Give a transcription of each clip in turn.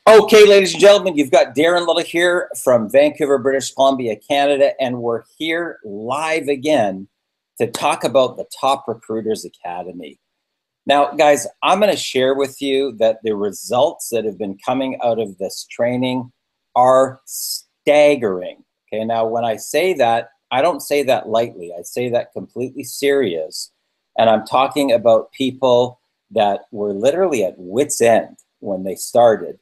Okay, ladies and gentlemen, you've got Darren Little here from Vancouver, British Columbia, Canada, and we're here live again to talk about the Top Recruiters Academy. Now, guys, I'm going to share with you that the results that have been coming out of this training are staggering. Okay, now when I say that, I don't say that lightly. I say that completely serious. And I'm talking about people that were literally at wit's end when they started.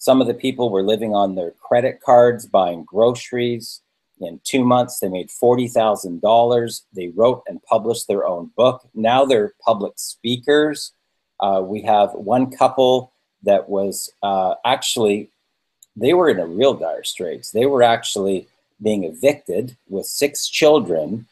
Some of the people were living on their credit cards, buying groceries. In 2 months, they made $40,000. They wrote and published their own book. Now they're public speakers. We have one couple that was actually, they were in a real dire straits. They were actually being evicted with 6 children,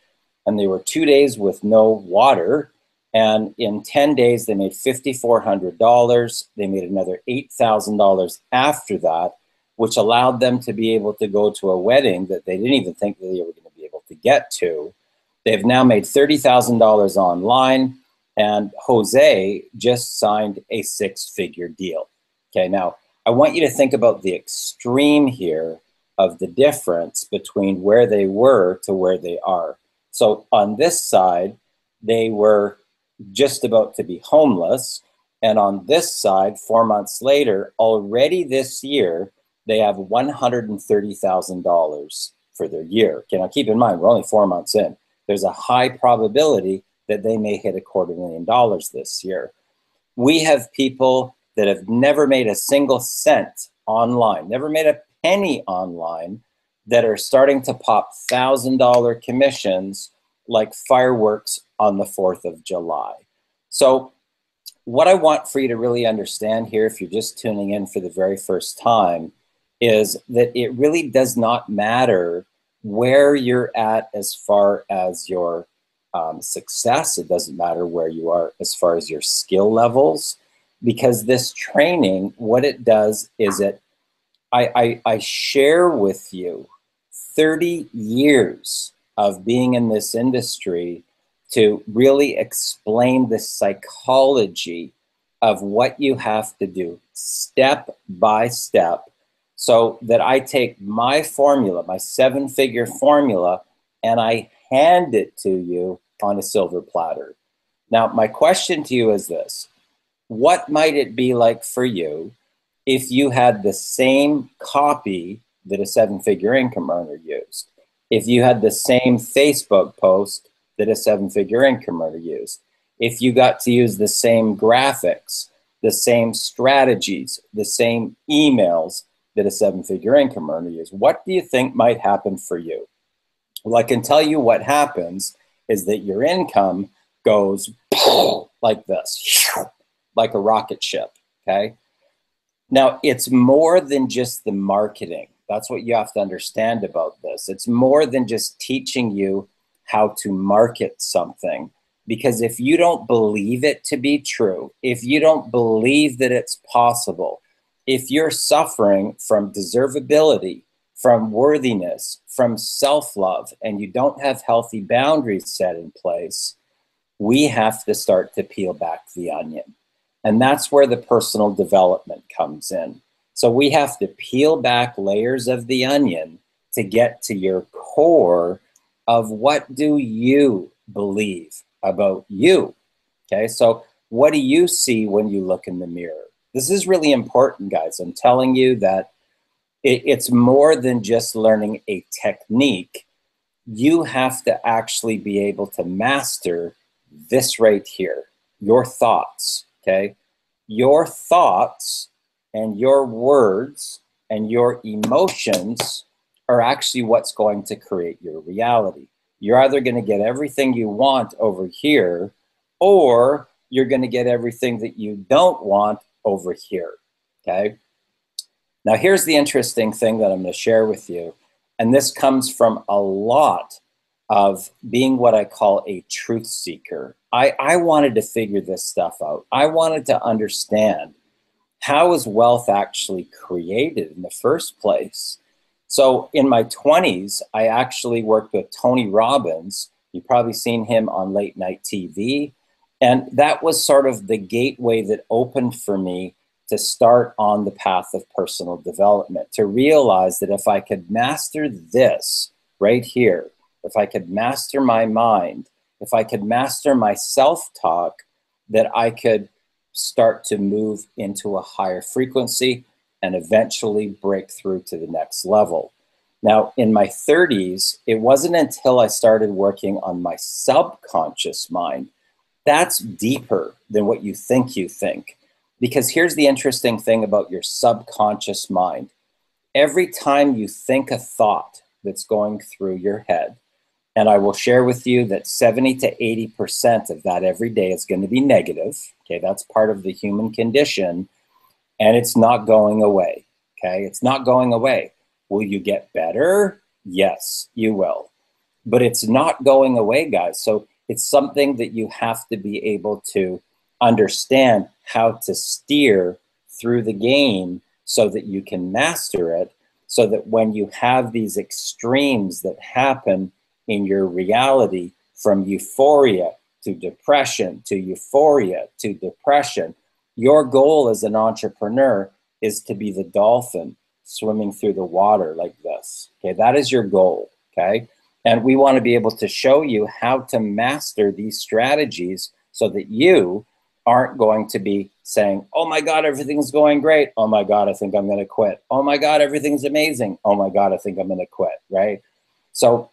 and they were 2 days with no water. And in 10 days, they made $5,400. They made another $8,000 after that, which allowed them to be able to go to a wedding that they didn't even think that they were going to be able to get to. They've now made $30,000 online, and Jose just signed a 6-figure deal. Okay, now I want you to think about the extreme here of the difference between where they were to where they are. So on this side, they were just about to be homeless. And on this side, 4 months later, already this year, they have $130,000 for their year. Okay, now keep in mind, we're only 4 months in. There's a high probability that they may hit $250,000 this year. We have people that have never made a single cent online, never made a penny online, that are starting to pop $1,000 commissions like fireworks on the 4th of July. So what I want for you to really understand here, if you're just tuning in for the very first time, is that it really does not matter where you're at as far as your success. It doesn't matter where you are as far as your skill levels, because this training, what it does is I share with you 30 years of being in this industry to really explain the psychology of what you have to do step by step, so that I take my formula, my 7-figure formula, and I hand it to you on a silver platter. Now, my question to you is this: what might it be like for you if you had the same copy that a 7-figure income earner used? If you had the same Facebook post that a 7-figure income earner used? If you got to use the same graphics, the same strategies, the same emails that a 7-figure income earner used, what do you think might happen for you? Well, I can tell you what happens is that your income goes like this, like a rocket ship, okay? Now, it's more than just the marketing. That's what you have to understand about this. It's more than just teaching you how to market something. Because if you don't believe it to be true, if you don't believe that it's possible, if you're suffering from deservability, from worthiness, from self-love, and you don't have healthy boundaries set in place, we have to start to peel back the onion. And that's where the personal development comes in. So we have to peel back layers of the onion to get to your core of what do you believe about you. Okay, so what do you see when you look in the mirror? This is really important, guys. I'm telling you that it's more than just learning a technique. You have to actually be able to master this right here, your thoughts, okay? Your thoughts and your words and your emotions are actually what's going to create your reality. You're either going to get everything you want over here, or you're going to get everything that you don't want over here, okay? Now, here's the interesting thing that I'm going to share with you, and this comes from a lot of being what I call a truth seeker. I wanted to figure this stuff out. I wanted to understand, how is wealth actually created in the first place? So in my 20s, I actually worked with Tony Robbins. You've probably seen him on late night TV. And that was sort of the gateway that opened for me to start on the path of personal development, to realize that if I could master this right here, if I could master my mind, if I could master my self-talk, that I could start to move into a higher frequency and eventually break through to the next level. Now, in my 30s, it wasn't until I started working on my subconscious mind. That's deeper than what you think. Because here's the interesting thing about your subconscious mind. Every time you think a thought that's going through your head, and I will share with you that 70 to 80% of that every day is going to be negative. Okay, that's part of the human condition, and it's not going away. Okay, it's not going away. Will you get better? Yes, you will. But it's not going away, guys. So it's something that you have to be able to understand how to steer through the game so that you can master it, so that when you have these extremes that happen in your reality, from euphoria to depression, to euphoria to depression, your goal as an entrepreneur is to be the dolphin swimming through the water like this. Okay, that is your goal. Okay, and we want to be able to show you how to master these strategies so that you aren't going to be saying, oh my God, everything's going great. Oh my God, I think I'm going to quit. Oh my God, everything's amazing. Oh my God, I think I'm going to quit, right? So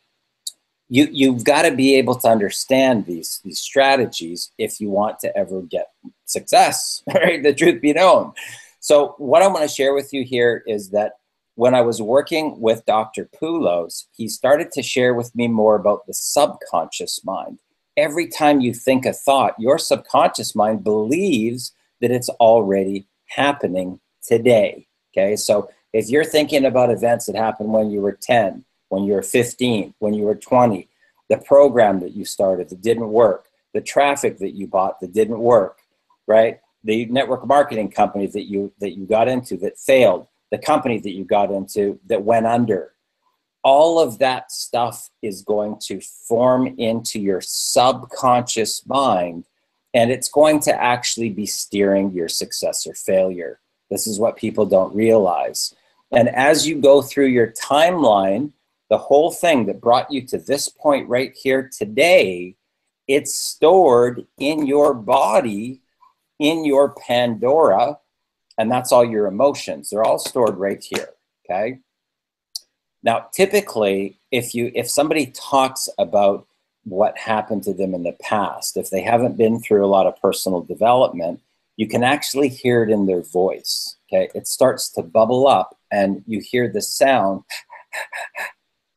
you've got to be able to understand these strategies if you want to ever get success, right? The truth be known. So what I want to share with you here is that when I was working with Dr. Poulos, he started to share with me more about the subconscious mind. Every time you think a thought, your subconscious mind believes that it's already happening today. Okay, so if you're thinking about events that happened when you were 10, when you were 15, when you were 20, the program that you started that didn't work, the traffic that you bought that didn't work, right? The network marketing company that you got into that failed, the company that you got into that went under. All of that stuff is going to form into your subconscious mind, and it's going to actually be steering your success or failure. This is what people don't realize. And as you go through your timeline, the whole thing that brought you to this point right here today, it's stored in your body, in your Pandora, and that's all your emotions. They're all stored right here, okay? Now, typically, if somebody talks about what happened to them in the past, if they haven't been through a lot of personal development, you can actually hear it in their voice, okay? It starts to bubble up, and you hear the sound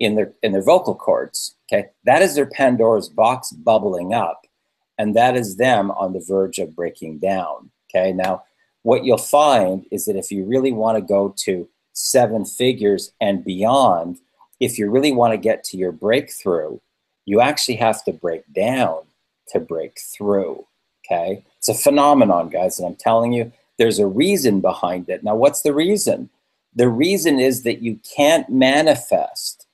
in their vocal cords, okay? That is their Pandora's box bubbling up, and that is them on the verge of breaking down, okay? Now, what you'll find is that if you really want to go to 7 figures and beyond, if you really want to get to your breakthrough, you actually have to break down to break through, okay? It's a phenomenon, guys, and I'm telling you, there's a reason behind it. Now, what's the reason? The reason is that you can't manifest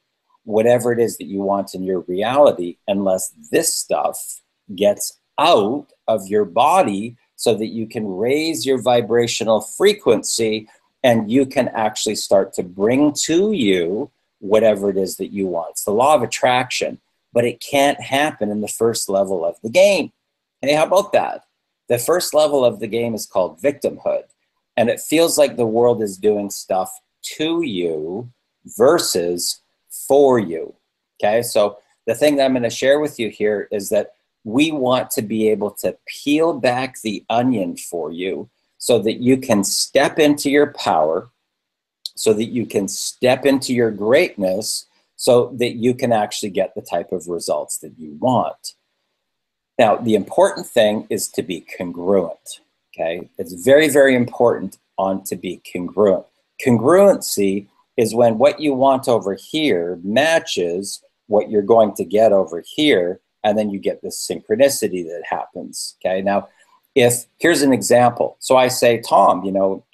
whatever it is that you want in your reality unless this stuff gets out of your body so that you can raise your vibrational frequency and you can actually start to bring to you whatever it is that you want. It's the law of attraction, but it can't happen in the first level of the game. Hey, how about that? The first level of the game is called victimhood, and it feels like the world is doing stuff to you versus for you, okay? So the thing that I'm going to share with you here is that we want to be able to peel back the onion for you so that you can step into your power, so that you can step into your greatness, so that you can actually get the type of results that you want. Now, the important thing is to be congruent, okay? It's very, very important to be congruent. Congruency is when what you want over here matches what you're going to get over here, and then you get this synchronicity that happens, okay? Now, here's an example. So I say, Tom,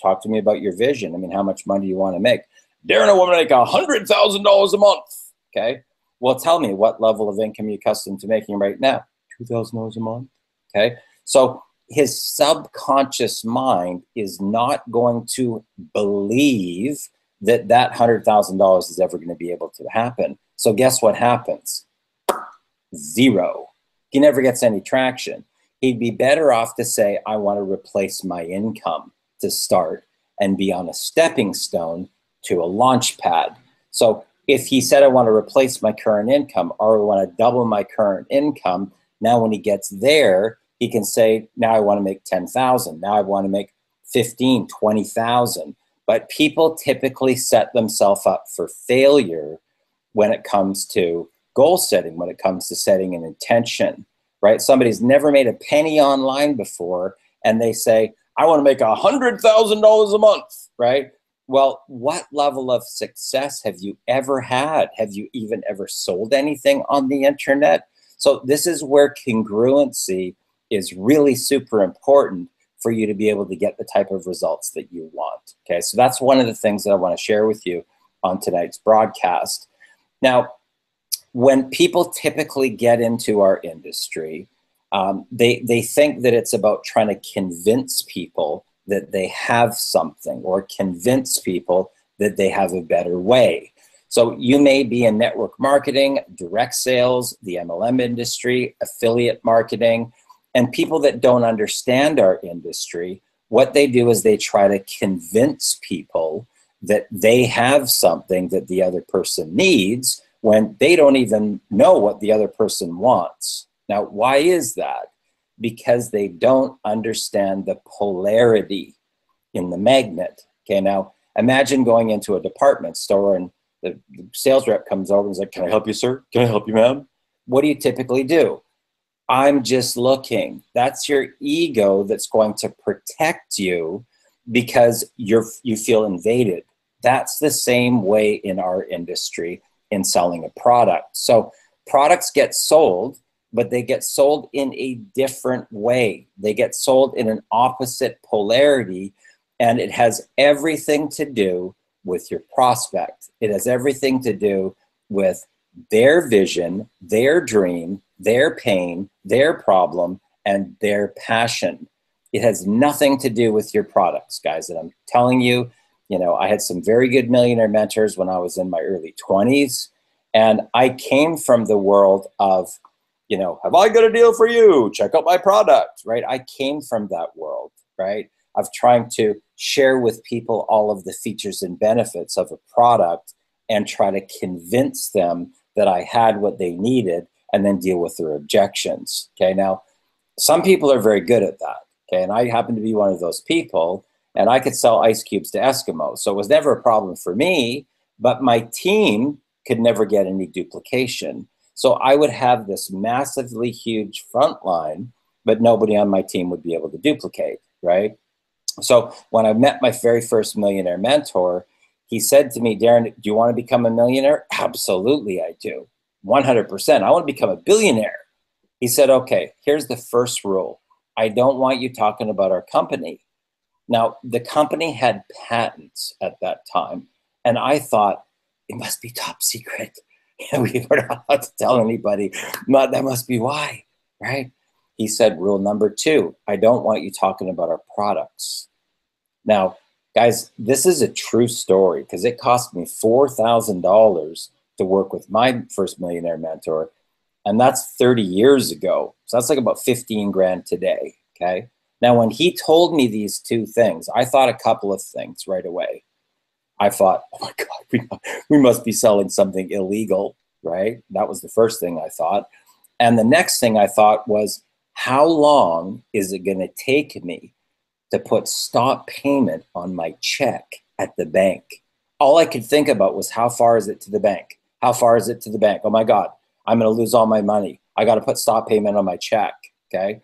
talk to me about your vision. I mean, how much money do you want to make? Darren, I want to make $100,000 a month, okay? Well, tell me, what level of income are you accustomed to making right now? $2,000 a month, okay? So his subconscious mind is not going to believe that that $100,000 is ever going to be able to happen. So guess what happens? Zero. He never gets any traction. He'd be better off to say, I want to replace my income to start and be on a stepping stone to a launch pad. So if he said, I want to replace my current income, or I want to double my current income, now when he gets there, he can say, now I want to make 10,000. Now I want to make 15, 20,000. But people typically set themselves up for failure when it comes to goal setting, when it comes to setting an intention, right? Somebody's never made a penny online before, and they say, I want to make $100,000 a month, right? Well, what level of success have you ever had? Have you even ever sold anything on the internet? So this is where congruency is really super important for you to be able to get the type of results that you want. Okay, so that's one of the things that I want to share with you on tonight's broadcast. Now, when people typically get into our industry, they think that it's about trying to convince people that they have something, or convince people that they have a better way. So you may be in network marketing, direct sales, the MLM industry, affiliate marketing, and people that don't understand our industry, what they do is they try to convince people that they have something that the other person needs when they don't even know what the other person wants. Now, why is that? Because they don't understand the polarity in the magnet. Okay, now imagine going into a department store and the sales rep comes over and is like, can I help you, sir? Can I help you, ma'am? What do you typically do? I'm just looking. That's your ego that's going to protect you because you feel invaded. That's the same way in our industry in selling a product. So products get sold, but they get sold in a different way. They get sold in an opposite polarity, and it has everything to do with your prospect. It has everything to do with their vision, their dream, their pain, their problem, and their passion. It has nothing to do with your products, guys. And I'm telling you, I had some very good millionaire mentors when I was in my early 20s. And I came from the world of, have I got a deal for you? Check out my product, right? I came from that world, right? Of trying to share with people all of the features and benefits of a product and try to convince them that I had what they needed and then deal with their objections. Okay, now some people are very good at that. Okay, and I happen to be one of those people, and I could sell ice cubes to Eskimos. So it was never a problem for me, but my team could never get any duplication. So I would have this massively huge front line, but nobody on my team would be able to duplicate, right? So when I met my very first millionaire mentor, he said to me, Darren, do you want to become a millionaire? Absolutely, I do. 100%. I want to become a billionaire. He said, okay, here's the first rule. I don't want you talking about our company. Now, the company had patents at that time, and I thought, it must be top secret. We were not allowed to tell anybody. That must be why, right? He said, rule number 2, I don't want you talking about our products. Now, guys, this is a true story because it cost me $4,000 to work with my first millionaire mentor, and that's 30 years ago. So that's like about 15 grand today, okay? Now, when he told me these two things, I thought a couple of things right away. I thought, oh my God, we must be selling something illegal, right? That was the first thing I thought. And the next thing I thought was, how long is it going to take me to put stop payment on my check at the bank? All I could think about was, how far is it to the bank? How far is it to the bank? Oh my God, I'm going to lose all my money. I got to put stop payment on my check, okay?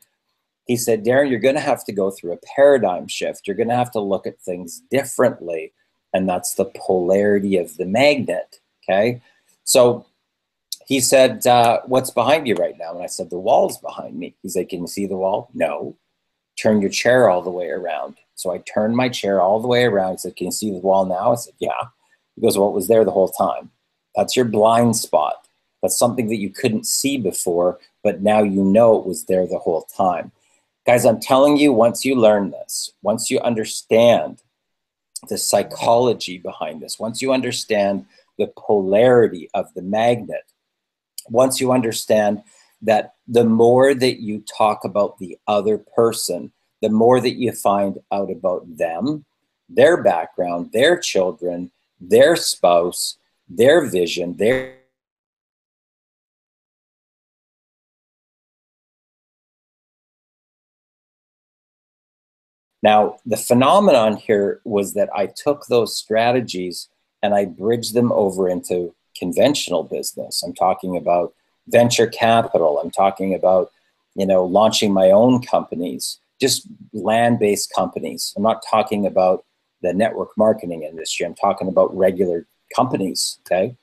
He said, Darren, you're going to have to go through a paradigm shift. You're going to have to look at things differently. And that's the polarity of the magnet, okay? So he said, what's behind you right now? And I said, the wall's behind me. He's like, can you see the wall? No. Turn your chair all the way around. So I turned my chair all the way around. He said, can you see the wall now? I said, yeah. He goes, well, it was there the whole time. That's your blind spot. That's something that you couldn't see before, but now you know it was there the whole time. Guys, I'm telling you, once you learn this, once you understand the psychology behind this, once you understand the polarity of the magnet, once you understand that the more that you talk about the other person, the more that you find out about them, their background, their children, their spouse, their vision, their... Now, the phenomenon here was that I took those strategies and I bridged them over into conventional business. I'm talking about venture capital. I'm talking about, launching my own companies, just land-based companies. I'm not talking about the network marketing industry. I'm talking about regular companies, okay?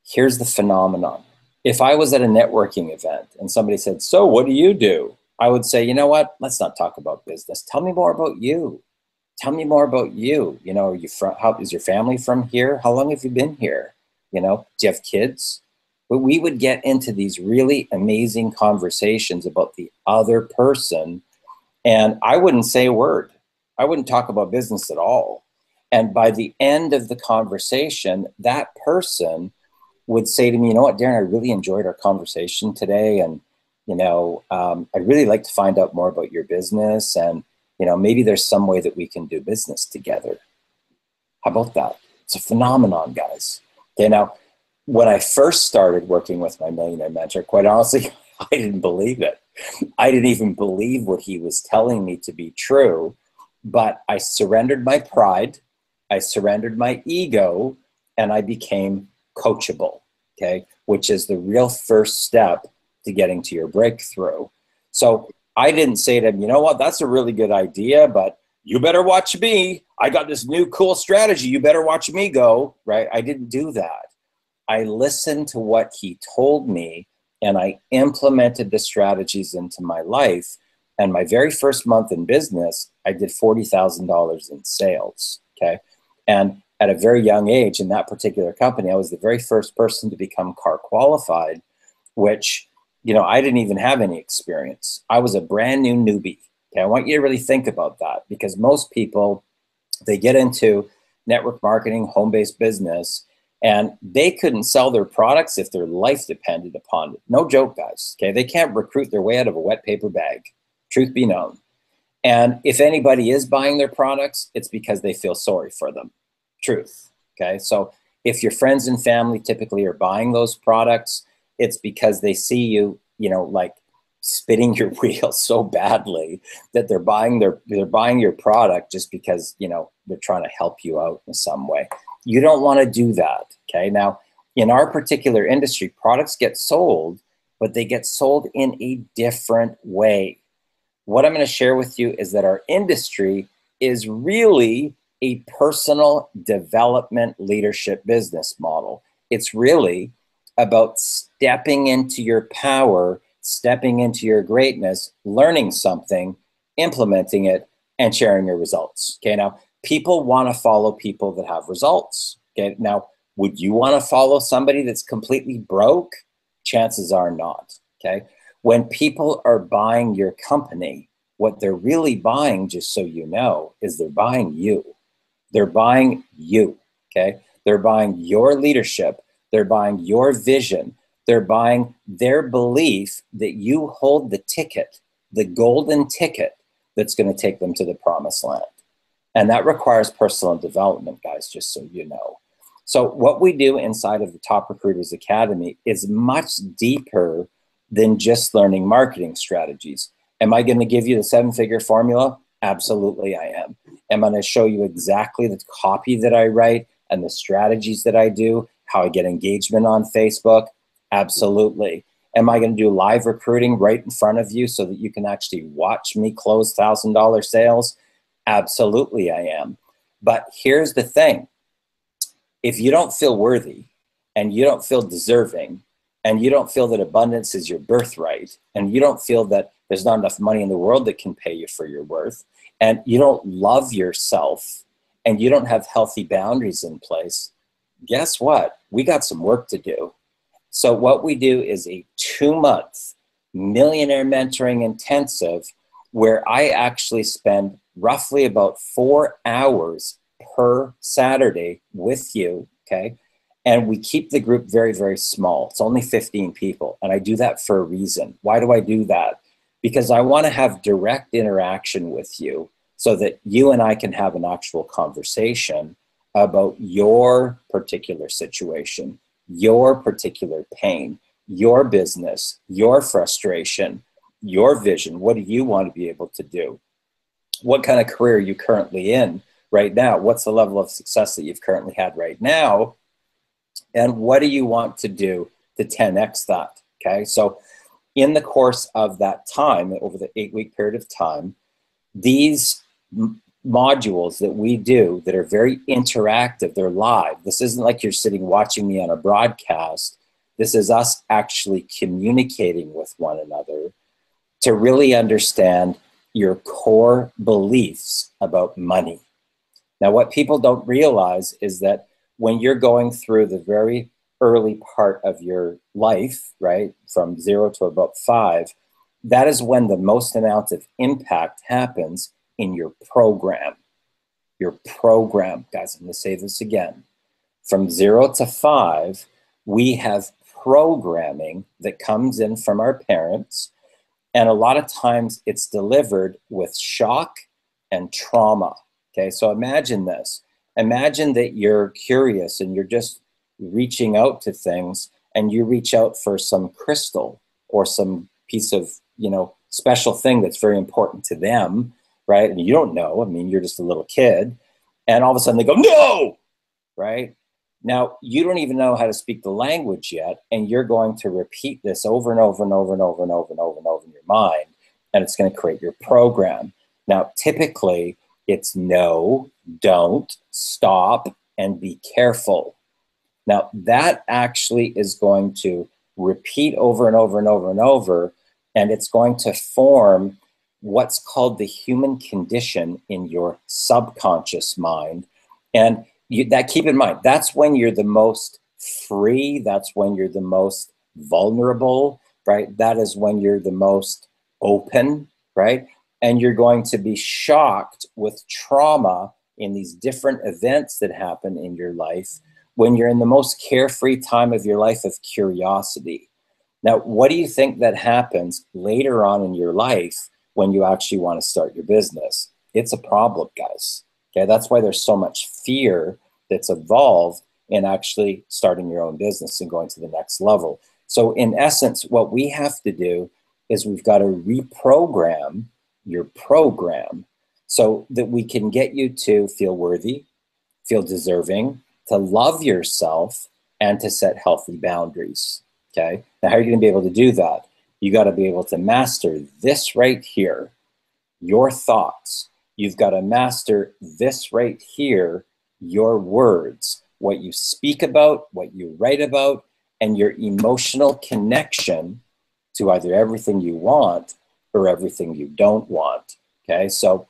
Here's the phenomenon. If I was at a networking event and somebody said, "So what do you do?" I would say, "You know what? Let's not talk about business. Tell me more about you. Tell me more about you. Are you from, how is your family from here? How long have you been here? Do you have kids?" But we would get into these really amazing conversations about the other person, and I wouldn't say a word. I wouldn't talk about business at all. And by the end of the conversation, that person would say to me, "You know what, Darren, I really enjoyed our conversation today. And, I'd really like to find out more about your business. And, maybe there's some way that we can do business together." How about that? It's a phenomenon, guys. Okay, now, when I first started working with my millionaire mentor, quite honestly, I didn't believe it. I didn't even believe what he was telling me to be true. But I surrendered my pride, I surrendered my ego, and I became coachable, okay, which is the real first step to getting to your breakthrough. So I didn't say to him, "You know what, that's a really good idea, but you better watch me. I got this new cool strategy. You better watch me go," right? I didn't do that. I listened to what he told me and I implemented the strategies into my life. And my very first month in business, I did $40,000 in sales, okay? And at a very young age in that particular company, I was the very first person to become CAR qualified, which, I didn't even have any experience. I was a brand new newbie. Okay, I want you to really think about that, because most people, they get into network marketing, home-based business, and they couldn't sell their products if their life depended upon it. No joke, guys, okay? They can't recruit their way out of a wet paper bag, truth be known. And if anybody is buying their products, it's because they feel sorry for them, truth, okay? So if your friends and family typically are buying those products, it's because they see you, like spinning your wheels so badly that they're buying your product just because, they're trying to help you out in some way. You don't want to do that, okay? Now, in our particular industry, products get sold, but they get sold in a different way. What I'm going to share with you is that our industry is really a personal development leadership business model. It's really about stepping into your power, stepping into your greatness, learning something, implementing it, and sharing your results. Okay, now people want to follow people that have results. Okay, now would you want to follow somebody that's completely broke? Chances are not. Okay, when people are buying your company, what they're really buying, just so you know, is they're buying you. They're buying you. Okay, they're buying your leadership. They're buying your vision. They're buying their belief that you hold the ticket, the golden ticket that's going to take them to the promised land. And that requires personal development, guys, just so you know. So what we do inside of the Top Recruiters Academy is much deeper than just learning marketing strategies. Am I going to give you the 7-figure formula? Absolutely, I am. Am I going to show you exactly the copy that I write and the strategies that I do, how I get engagement on Facebook? Absolutely. Am I going to do live recruiting right in front of you so that you can actually watch me close $1,000 sales? Absolutely, I am. But here's the thing. If you don't feel worthy and you don't feel deserving and you don't feel that abundance is your birthright and you don't feel that there's not enough money in the world that can pay you for your worth, and you don't love yourself and you don't have healthy boundaries in place, guess what? We got some work to do. So what we do is a 2-month millionaire mentoring intensive where I actually spend roughly about 4 hours per Saturday with you, okay? And we keep the group very, very small. It's only 15 people. And I do that for a reason. Why do I do that? Because I want to have direct interaction with you so that you and I can have an actual conversation about your particular situation, your particular pain, your business, your frustration, your vision. What do you want to be able to do? What kind of career are you currently in right now? What's the level of success that you've currently had right now? And what do you want to do to 10x that? Okay, so in the course of that time, over the 8-week period of time, these modules that we do that are very interactive, they're live. This isn't like you're sitting watching me on a broadcast. This is us actually communicating with one another to really understand your core beliefs about money. Now, what people don't realize is that when you're going through the very early part of your life, right, from 0 to about 5, that is when the most amount of impact happens in your program. Your program, guys, I'm going to say this again. From 0 to 5, we have programming that comes in from our parents, and a lot of times it's delivered with shock and trauma. Okay, so imagine this. Imagine that you're curious and you're just reaching out to things, and you reach out for some crystal or some piece of, special thing that's very important to them, right? And you don't know. I mean, you're just a little kid, and all of a sudden they go, no, right? Now, you don't even know how to speak the language yet, and you're going to repeat this over and over and over and over and over and over and over in your mind, and it's going to create your program. Now, typically, it's no, don't, stop, and be careful. Now, that actually is going to repeat over and over and over and over, and it's going to form what's called the human condition in your subconscious mind. And keep in mind, that's when you're the most free, that's when you're the most vulnerable, right? That is when you're the most open, right? And you're going to be shocked with trauma in these different events that happen in your life when you're in the most carefree time of your life of curiosity. Now, what do you think that happens later on in your life when you actually want to start your business? It's a problem, guys. Okay, that's why there's so much fear that's involved in actually starting your own business and going to the next level. So in essence, what we have to do is we've got to reprogram your program so that we can get you to feel worthy, feel deserving, to love yourself, and to set healthy boundaries. Okay, now how are you going to be able to do that? You got to be able to master this right here, your thoughts. You've got to master this right here, your words, what you speak about, what you write about, and your emotional connection to either everything you want or everything you don't want. Okay, so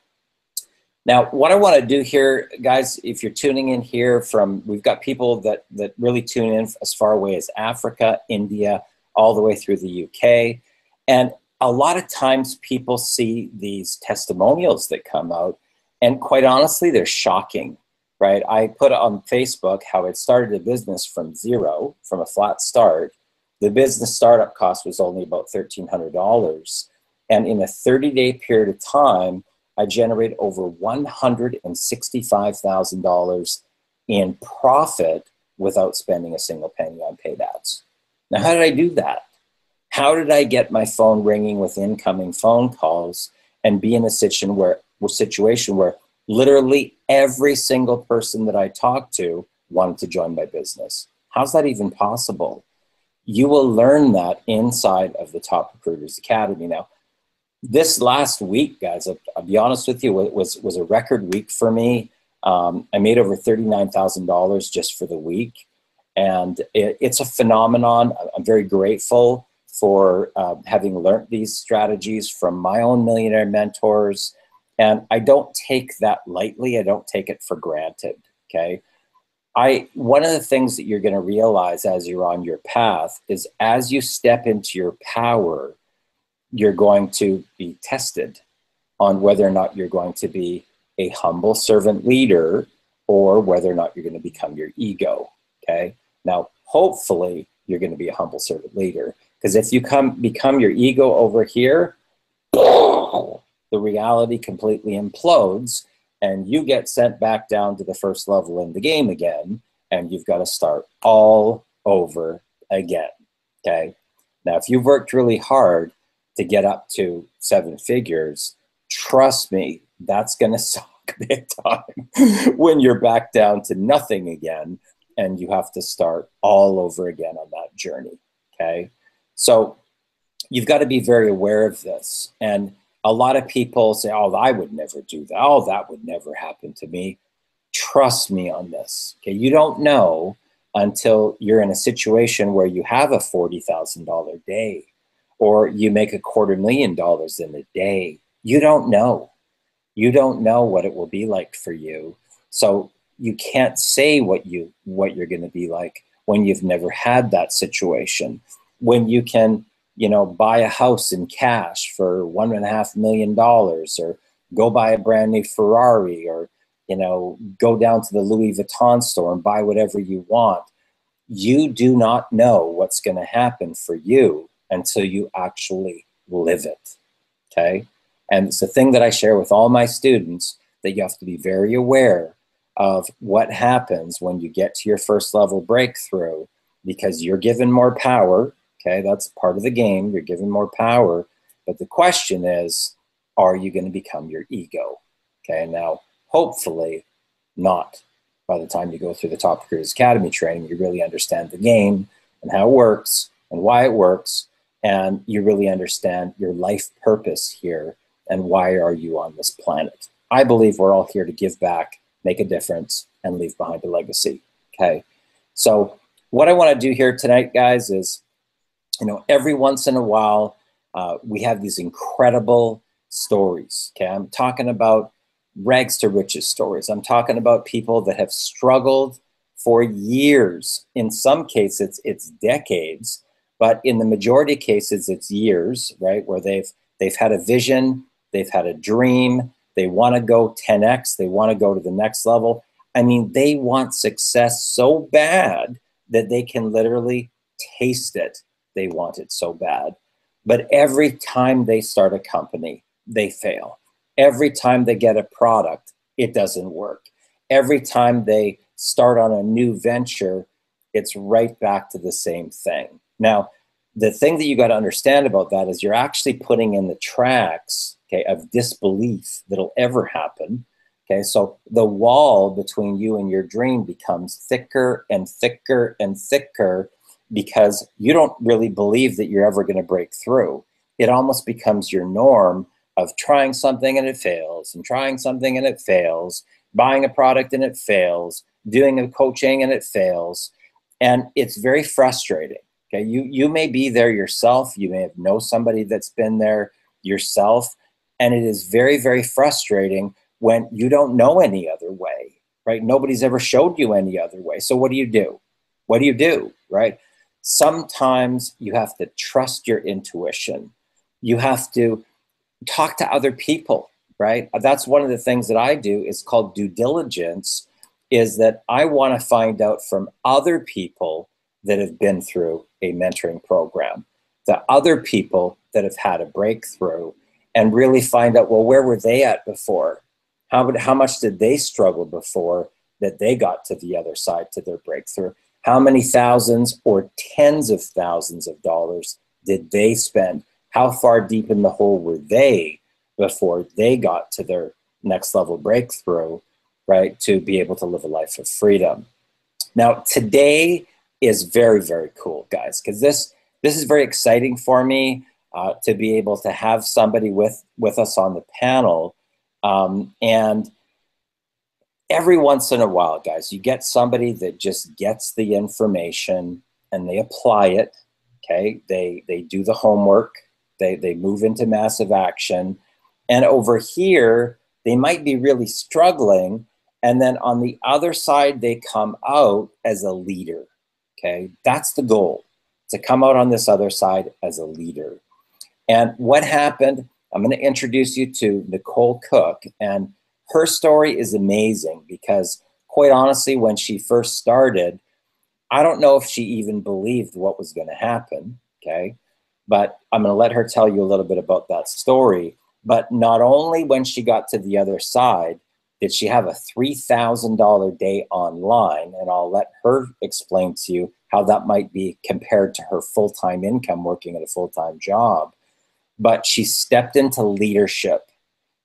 now what I want to do here, guys, if you're tuning in here we've got people that really tune in as far away as Africa, India, all the way through the UK. And a lot of times people see these testimonials that come out, and quite honestly, they're shocking, right? I put on Facebook how I started a business from zero, from a flat start. The business startup cost was only about $1,300. And in a 30-day period of time, I generated over $165,000 in profit without spending a single penny on paid ads. Now, how did I do that? How did I get my phone ringing with incoming phone calls and be in a situation where literally every single person that I talked to wanted to join my business? How's that even possible? You will learn that inside of the Top Recruiters Academy. Now, this last week, guys, I'll be honest with you, was a record week for me. I made over $39,000 just for the week. And it's a phenomenon. I'm very grateful for having learned these strategies from my own millionaire mentors. And I don't take that lightly. I don't take it for granted, okay? One of the things that you're going to realize as you're on your path is as you step into your power, you're going to be tested. on whether or not you're going to be a humble servant leader or whether or not you're going to become your ego, okay? Now, hopefully, you're going to be a humble servant leader, because if you become your ego over here, the reality completely implodes, and you get sent back down to the first level in the game again, and you've got to start all over again, okay? Now, if you've worked really hard to get up to 7 figures, trust me, that's going to suck big time when you're back down to nothing again, and you have to start all over again on that journey, okay? So you've got to be very aware of this. And a lot of people say, oh, I would never do that. Oh, that would never happen to me. Trust me on this, okay? You don't know until you're in a situation where you have a $40,000 day or you make $250,000 in a day. You don't know. You don't know what it will be like for you. So you can't say what you're going to be like when you've never had that situation. When you can, buy a house in cash for $1.5 million, or go buy a brand new Ferrari, or, go down to the Louis Vuitton store and buy whatever you want. You do not know what's going to happen for you until you actually live it, okay? And it's the thing that I share with all my students, that you have to be very aware of what happens when you get to your first level breakthrough, because you're given more power, okay? That's part of the game. You're given more power. But the question is, are you going to become your ego? Okay, now, hopefully not. By the time you go through the Top Recruiters Academy training, you really understand the game and how it works and why it works, and you really understand your life purpose here and why are you on this planet. I believe we're all here to give back, make a difference, and leave behind a legacy, okay? So what I want to do here tonight, guys, is, every once in a while, we have these incredible stories, okay? I'm talking about rags to riches stories. I'm talking about people that have struggled for years. In some cases, it's decades, but in the majority of cases, it's years, right? Where they've had a vision, they've had a dream, they want to go 10x, they want to go to the next level. I mean, they want success so bad that they can literally taste it. They want it so bad. But every time they start a company, they fail. Every time they get a product, it doesn't work. Every time they start on a new venture, it's right back to the same thing. Now, the thing that you got to understand about that is you're actually putting in the tracks, okay, of disbelief that'll ever happen. Okay, so the wall between you and your dream becomes thicker and thicker and thicker, because you don't really believe that you're ever going to break through. It almost becomes your norm of trying something and it fails, and trying something and it fails, buying a product and it fails, doing a coaching and it fails. And it's very frustrating. Okay, you may be there yourself. You may have know somebody that's been there yourself. And it is very, very frustrating when you don't know any other way, right? Nobody's ever showed you any other way. So what do you do? What do you do, right? Sometimes you have to trust your intuition. You have to talk to other people, right? That's one of the things that I do. Is called due diligence, is that I want to find out from other people that have been through a mentoring program, the other people that have had a breakthrough, and really find out, well, where were they at before? How much did they struggle before that they got to the other side, to their breakthrough? How many thousands or tens of thousands of dollars did they spend? How far deep in the hole were they before they got to their next level breakthrough, right? To be able to live a life of freedom. Now, today is very, very cool, guys, because this is very exciting for me to be able to have somebody with us on the panel. And every once in a while, guys, you get somebody that just gets the information and they apply it, okay? They do the homework. They move into massive action. And over here, they might be really struggling. And then on the other side, they come out as a leader, okay? That's the goal, to come out on this other side as a leader. And what happened I'm going to introduce you to Nicole Cook. And her story is amazing because, quite honestly, when she first started, I don't know if she even believed what was going to happen. Okay. But I'm going to let her tell you a little bit about that story. But not only when she got to the other side did she have a $3,000 day online, and I'll let her explain to you how that might be compared to her full-time income working at a full-time job. But she stepped into leadership.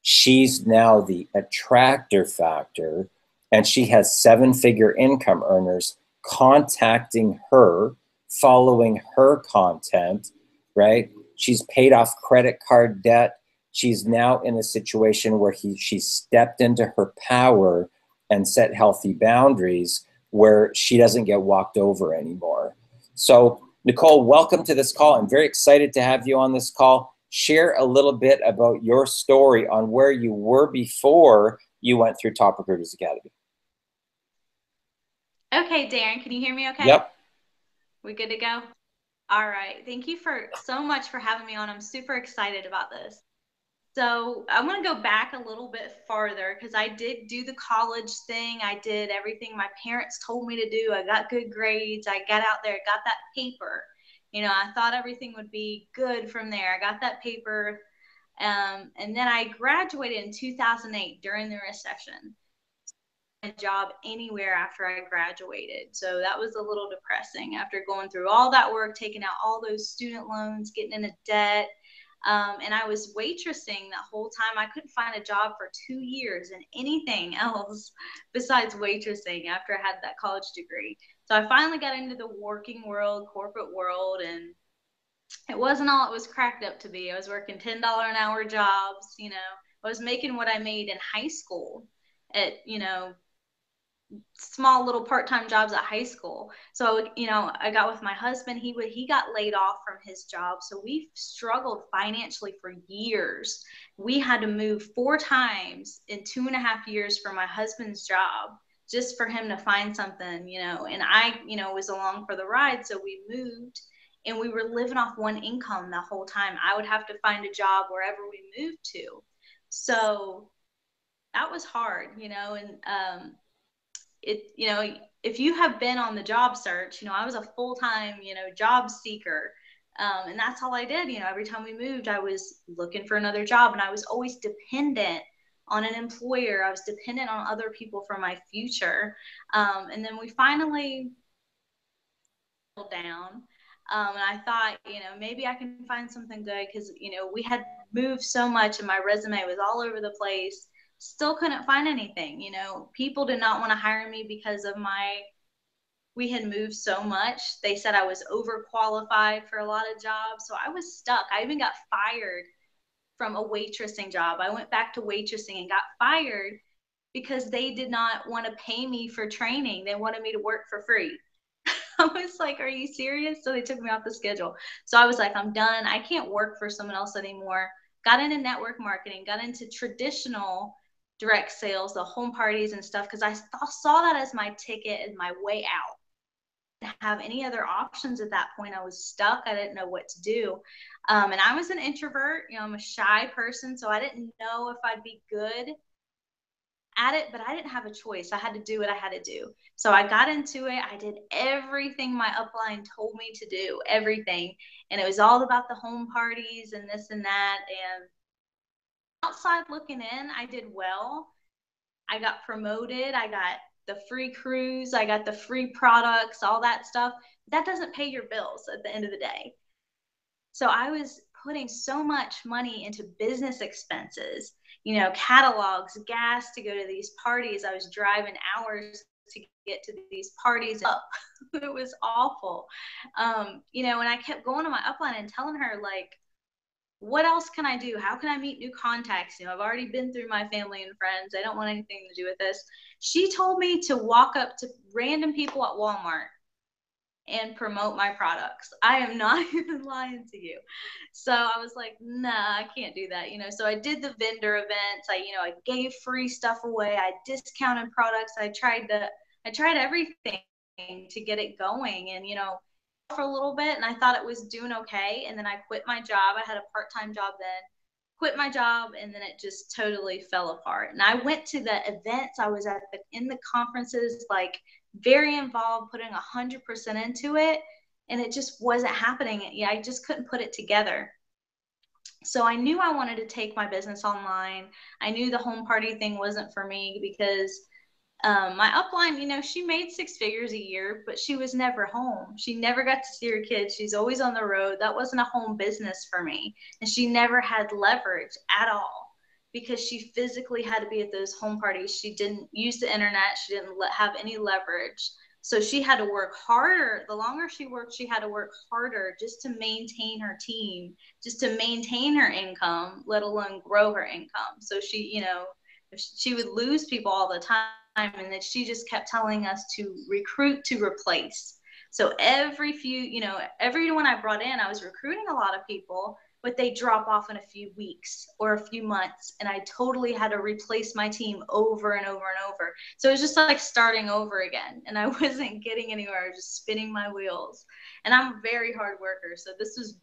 She's now the attractor factor, and she has seven-figure income earners contacting her, following her content, right? She's paid off credit card debt. She's now in a situation where she stepped into her power and set healthy boundaries where she doesn't get walked over anymore. So, Nicole, welcome to this call. I'm very excited to have you on this call. Share a little bit about your story on where you were before you went through Top Recruiters Academy. Okay, Darren, can you hear me okay? Yep. We good to go? All right. Thank you so much for having me on. I'm super excited about this. So I'm going to go back a little bit farther because I did do the college thing. I did everything my parents told me to do. I got good grades. I got out there, got that paper. I thought everything would be good from there. I got that paper. And then I graduated in 2008 during the recession. A job anywhere after I graduated. So that was a little depressing after going through all that work, taking out all those student loans, getting into debt. And I was waitressing that whole time. I couldn't find a job for 2 years in anything else besides waitressing after I had that college degree. So I finally got into the working world, corporate world, and it wasn't all it was cracked up to be. I was working $10 an hour jobs. I was making what I made in high school at, small little part-time jobs at high school. So, I got with my husband. He got laid off from his job. So we struggled financially for years. We had to move 4 times in 2.5 years for my husband's job just for him to find something, and I, was along for the ride. So we moved and we were living off one income the whole time. I would have to find a job wherever we moved to. So that was hard, and if you have been on the job search, I was a full-time, job seeker. And that's all I did. Every time we moved, I was looking for another job, and I was always dependent on an employer. I was dependent on other people for my future. And then we finally down. And I thought, maybe I can find something good because, we had moved so much and my resume was all over the place. Still couldn't find anything. People did not want to hire me because of we had moved so much. They said I was overqualified for a lot of jobs. So I was stuck. I even got fired from a waitressing job. I went back to waitressing and got fired because they did not want to pay me for training. They wanted me to work for free. I was like, are you serious? So they took me off the schedule. So I was like, I'm done. I can't work for someone else anymore. Got into network marketing, got into traditional direct sales, the home parties and stuff, because I saw that as my ticket and my way out. I didn't have any other options at that point. I was stuck. I didn't know what to do. And I was an introvert. I'm a shy person. So I didn't know if I'd be good at it, but I didn't have a choice. I had to do what I had to do. So I got into it. I did everything my upline told me to do, everything. And it was all about the home parties and this and that. And outside looking in, I did well. I got promoted. I got the free cruise. I got the free products, all that stuff. That doesn't pay your bills at the end of the day. So I was putting so much money into business expenses, catalogs, gas to go to these parties. I was driving hours to get to these parties. It was awful. And I kept going to my upline and telling her, like, what else can I do? How can I meet new contacts? I've already been through my family and friends. I don't want anything to do with this. She told me to walk up to random people at Walmart and promote my products. I am not even lying to you. So I was like, nah, I can't do that. So I did the vendor events. I gave free stuff away. I discounted products. I tried everything to get it going, and, for a little bit, and I thought it was doing okay. And then I quit my job. I had a part-time job then. quit my job, and then it just totally fell apart. And I went to the events, I was in the conferences, like very involved, putting 100% into it, and it just wasn't happening. Yeah, I just couldn't put it together. So I knew I wanted to take my business online. I knew the home party thing wasn't for me because my upline, she made 6 figures a year, but she was never home. She never got to see her kids. She's always on the road. That wasn't a home business for me. And she never had leverage at all because she physically had to be at those home parties. She didn't use the internet. She didn't have any leverage. So she had to work harder. The longer she worked, she had to work harder just to maintain her team, just to maintain her income, let alone grow her income. So she would lose people all the time, and that she just kept telling us to recruit to replace. So everyone I brought in, I was recruiting a lot of people, but they drop off in a few weeks or a few months, and I totally had to replace my team over and over and over. So it was just like starting over again, and I wasn't getting anywhere. I was just spinning my wheels, and I'm a very hard worker, so this was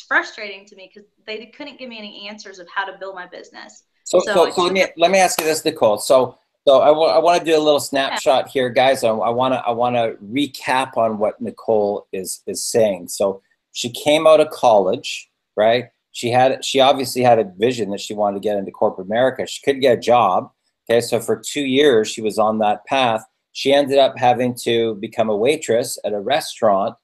frustrating to me because they couldn't give me any answers of how to build my business. So let me ask you this, Nicole. So I want to do a little snapshot here, guys. I want to recap on what Nicole is saying. So she came out of college, right? She obviously had a vision that she wanted to get into corporate America. She couldn't get a job. Okay, so for 2 years she was on that path. She ended up having to become a waitress at a restaurant,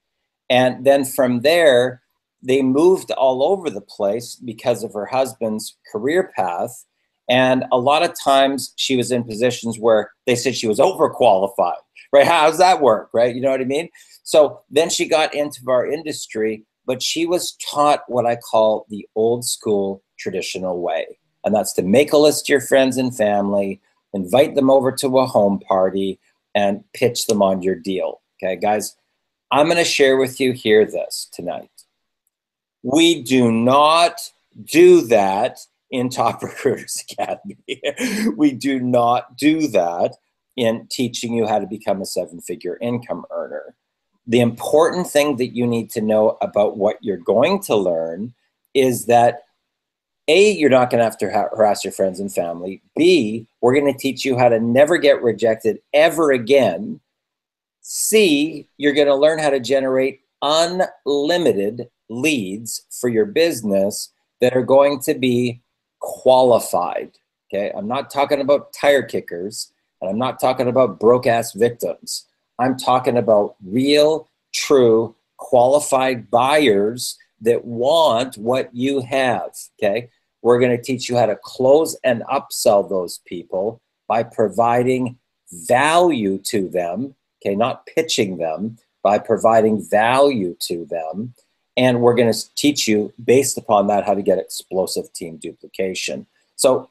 and then from there they moved all over the place because of her husband's career path. And a lot of times she was in positions where they said she was overqualified, right? How does that work, right? You know what I mean? So then she got into our industry, but she was taught what I call the old school traditional way. And that's to make a list of your friends and family, invite them over to a home party, and pitch them on your deal. Okay, guys, I'm going to share with you here this tonight. We do not do that in Top Recruiters Academy. We do not do that in teaching you how to become a 7-figure income earner. The important thing that you need to know about what you're going to learn is that A, you're not going to have to harass your friends and family. B, we're going to teach you how to never get rejected ever again. C, you're going to learn how to generate unlimited leads for your business that are going to be qualified. Okay, I'm not talking about tire kickers, and I'm not talking about broke-ass victims. I'm talking about real, true, qualified buyers that want what you have. Okay, we're going to teach you how to close and upsell those people by providing value to them. Okay, not pitching them, by providing value to them. And we're going to teach you, based upon that, how to get explosive team duplication. So,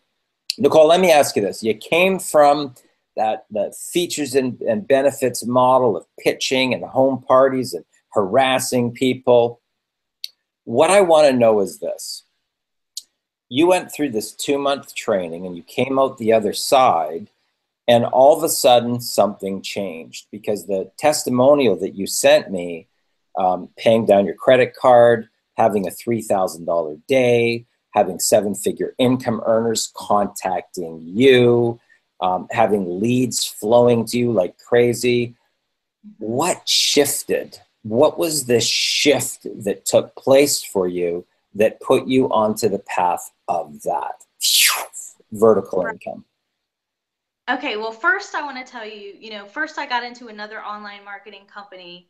Nicole, let me ask you this. You came from that features and benefits model of pitching and home parties and harassing people. What I want to know is this. You went through this 2-month training and you came out the other side, and all of a sudden something changed, because the testimonial that you sent me, paying down your credit card, having a $3,000 day, having 7-figure income earners contacting you, having leads flowing to you like crazy. What shifted? What was the shift that took place for you that put you onto the path of that vertical income? Okay, well, first I want to tell you, first I got into another online marketing company,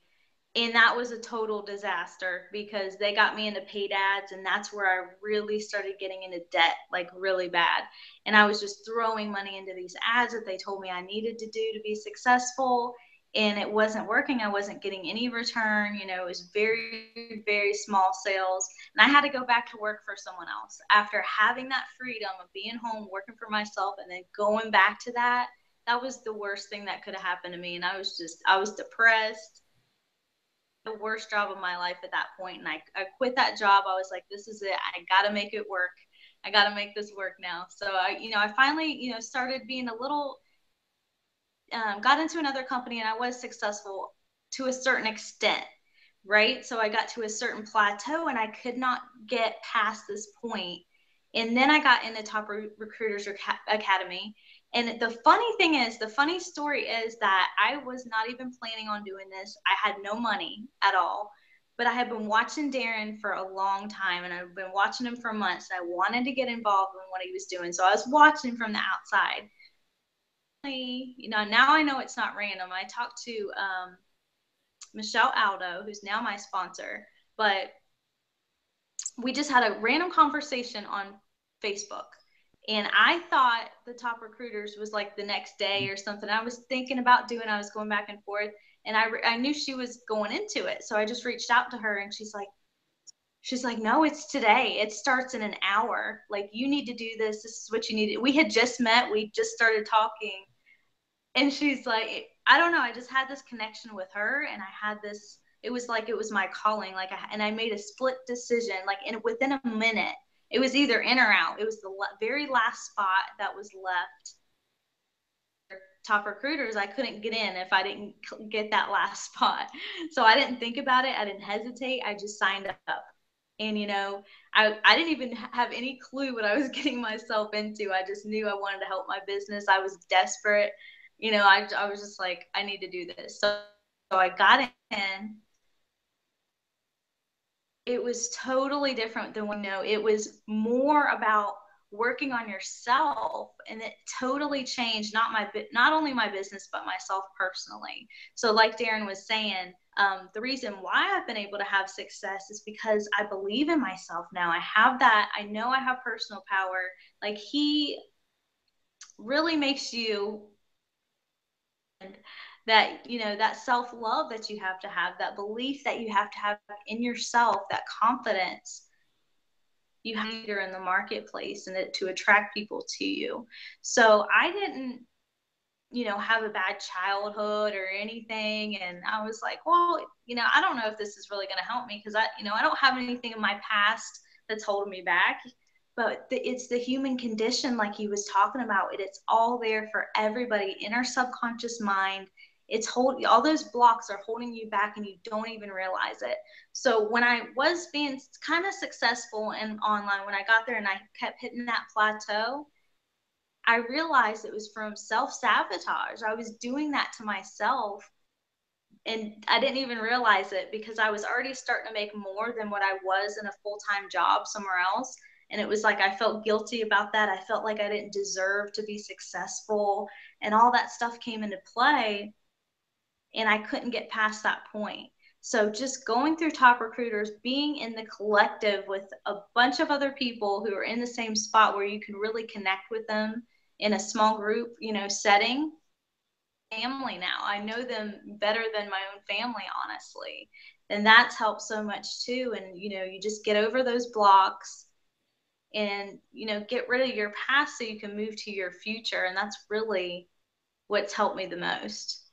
and that was a total disaster because they got me into paid ads, and that's where I really started getting into debt, like really bad. And I was just throwing money into these ads that they told me I needed to do to be successful, and it wasn't working. I wasn't getting any return. It was very, very small sales. And I had to go back to work for someone else. After having that freedom of being home, working for myself, and then going back to that, that was the worst thing that could have happened to me. And I was depressed. The worst job of my life at that point. And I quit that job. I was like, this is it. I got to make it work. I got to make this work now. So I finally, started being a little, got into another company, and I was successful to a certain extent, right? So I got to a certain plateau, and I could not get past this point. And then I got into Top Recruiters Academy. And the funny thing is, the funny story is that I was not even planning on doing this. I had no money at all, but I had been watching Darren for a long time, and I've been watching him for months. I wanted to get involved in what he was doing. So I was watching from the outside. You know, now I know it's not random. I talked to Michelle Aldo, who's now my sponsor, but we just had a random conversation on Facebook. And I thought the Top Recruiters was like the next day or something. I was thinking about doing, I was going back and forth, and I knew she was going into it. So I just reached out to her, and she's like, no, it's today. It starts in an hour. Like, you need to do this. This is what you need. We had just met. We just started talking. And she's like, I don't know. I just had this connection with her, and I had this, it was like, it was my calling. Like, and I made a split decision, like within a minute. It was either in or out. It was the very last spot that was left. Top Recruiters, I couldn't get in if I didn't get that last spot. So I didn't think about it. I didn't hesitate. I just signed up. And, you know, I didn't even have any clue what I was getting myself into. I just knew I wanted to help my business. I was desperate. You know, I was just like, I need to do this. So I got in. It was totally different than when, you know, it was more about working on yourself, and it totally changed not only my business but myself personally. So like Darren was saying, the reason why I've been able to have success is because I believe in myself now. I have that. I know I have personal power. Like, he really makes you, that, you know, that self-love that you have to have, that belief that you have to have in yourself, that confidence you have in the marketplace, and to attract people to you. So I didn't, you know, have a bad childhood or anything. And I was like, well, you know, I don't know if this is really going to help me, because I don't have anything in my past that's holding me back. But it's the human condition, like he was talking about. It's all there for everybody in our subconscious mind. All those blocks are holding you back, and you don't even realize it. So when I was being kind of successful in online, when I got there and I kept hitting that plateau, I realized it was from self-sabotage. I was doing that to myself, and I didn't even realize it, because I was already starting to make more than what I was in a full-time job somewhere else. And it was like, I felt guilty about that. I felt like I didn't deserve to be successful, and all that stuff came into play, and I couldn't get past that point. So just going through Top Recruiters, being in the collective with a bunch of other people who are in the same spot, where you can really connect with them in a small group, you know, setting. Family now. I know them better than my own family, honestly. And that's helped so much too. And, you know, you just get over those blocks, and, you know, get rid of your past so you can move to your future. And that's really what's helped me the most,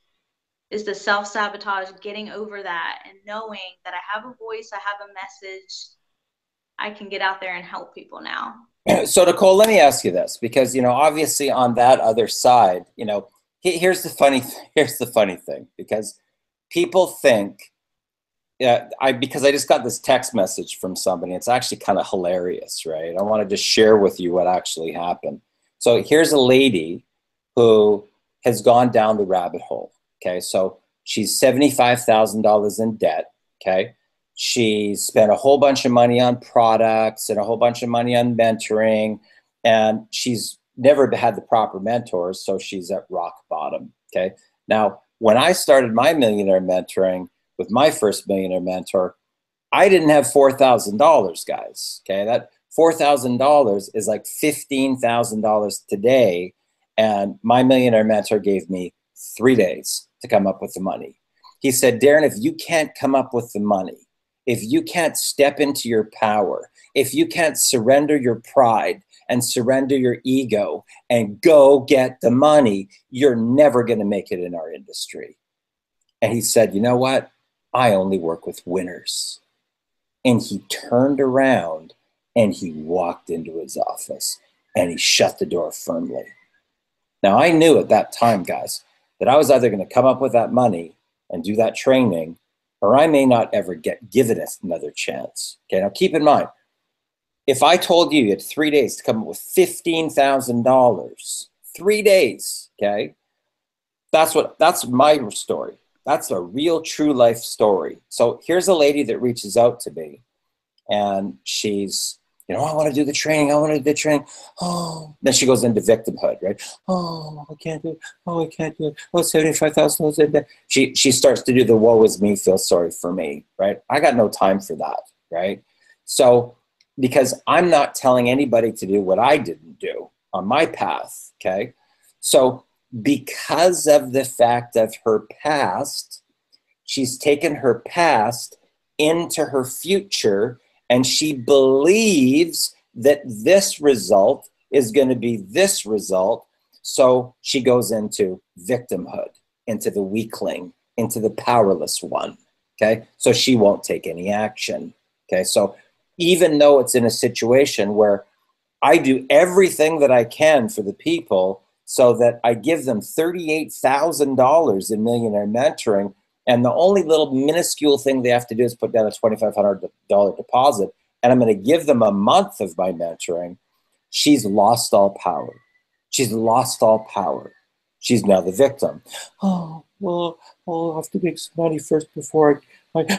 is the self-sabotage, getting over that, and knowing that I have a voice, I have a message, I can get out there and help people now. So Nicole, let me ask you this, because, you know, obviously on that other side, you know, here's the funny thing, because people think, because I just got this text message from somebody. It's actually kind of hilarious, right? I want to just share with you what actually happened. So here's a lady who has gone down the rabbit hole. Okay, so she's $75,000 in debt. Okay, she spent a whole bunch of money on products and a whole bunch of money on mentoring, and she's never had the proper mentors, so she's at rock bottom. Okay, now when I started my millionaire mentoring with my first millionaire mentor, I didn't have $4,000, guys. Okay, that $4,000 is like $15,000 today, and my millionaire mentor gave me 3 days to come up with the money. He said, Darren, if you can't come up with the money, if you can't step into your power, if you can't surrender your pride and surrender your ego and go get the money, you're never going to make it in our industry. And he said, you know what? I only work with winners. And he turned around and he walked into his office and he shut the door firmly. Now, I knew at that time, guys, that I was either going to come up with that money and do that training, or I may not ever give it another chance. Okay, now keep in mind, If I told you you had 3 days to come up with $15,000, 3 days, okay? That's my story. That's a real true life story. So here's a lady that reaches out to me, and she's, I want to do the training. I want to do the training. Oh, then she goes into victimhood, right? Oh, I can't do it. Oh, I can't do it. Oh, $75,000. She starts to do the woe is me, feel sorry for me, right? I got no time for that, right? So, because I'm not telling anybody to do what I didn't do on my path, okay? So, because of the fact of her past, she's taken her past into her future, and she believes that this result is going to be this result. So she goes into victimhood, into the weakling, into the powerless one. Okay. So she won't take any action. Okay. So even though it's in a situation where I do everything that I can for the people, so that I give them $38,000 in Millionaire Mentoring, and the only little minuscule thing they have to do is put down a $2,500 deposit, and I'm going to give them a month of my mentoring. She's lost all power. She's lost all power. She's now the victim. Oh, well, I'll have to make some money first before right?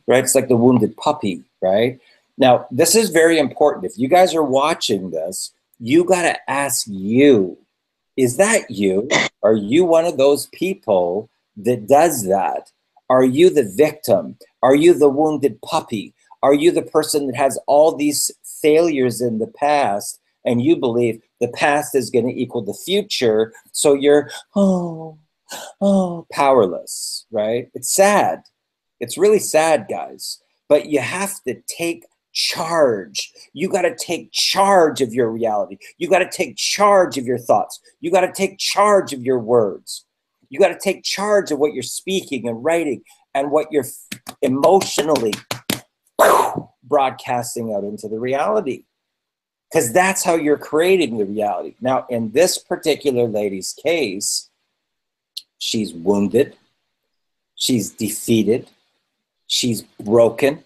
It's like the wounded puppy, right? Now, this is very important. If you guys are watching this, you got to ask you, is that you? Are you one of those people that does that? Are you the victim? Are you the wounded puppy? Are you the person that has all these failures in the past, and you believe the past is going to equal the future, so you're, powerless, right? It's sad. It's really sad, guys. But you have to take charge. You got to take charge of your reality. You got to take charge of your thoughts. You got to take charge of your words. You got to take charge of what you're speaking and writing and what you're emotionally broadcasting out into the reality. Because that's how you're creating the reality. Now, in this particular lady's case, she's wounded. She's defeated. She's broken.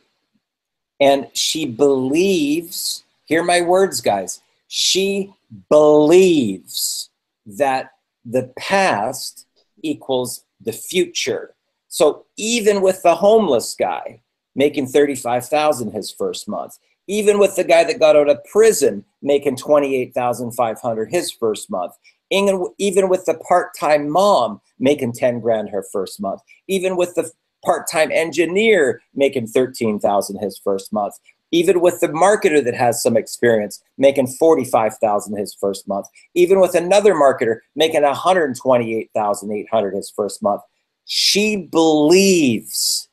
And she believes, hear my words, guys, she believes that the past equals the future. So even with the homeless guy making $35,000 his first month, even with the guy that got out of prison making $28,500 his first month, even with the part-time mom making 10 grand her first month, even with the part-time engineer making $13,000 his first month, even with the marketer that has some experience making $45,000 his first month, even with another marketer making $128,800 his first month, she believes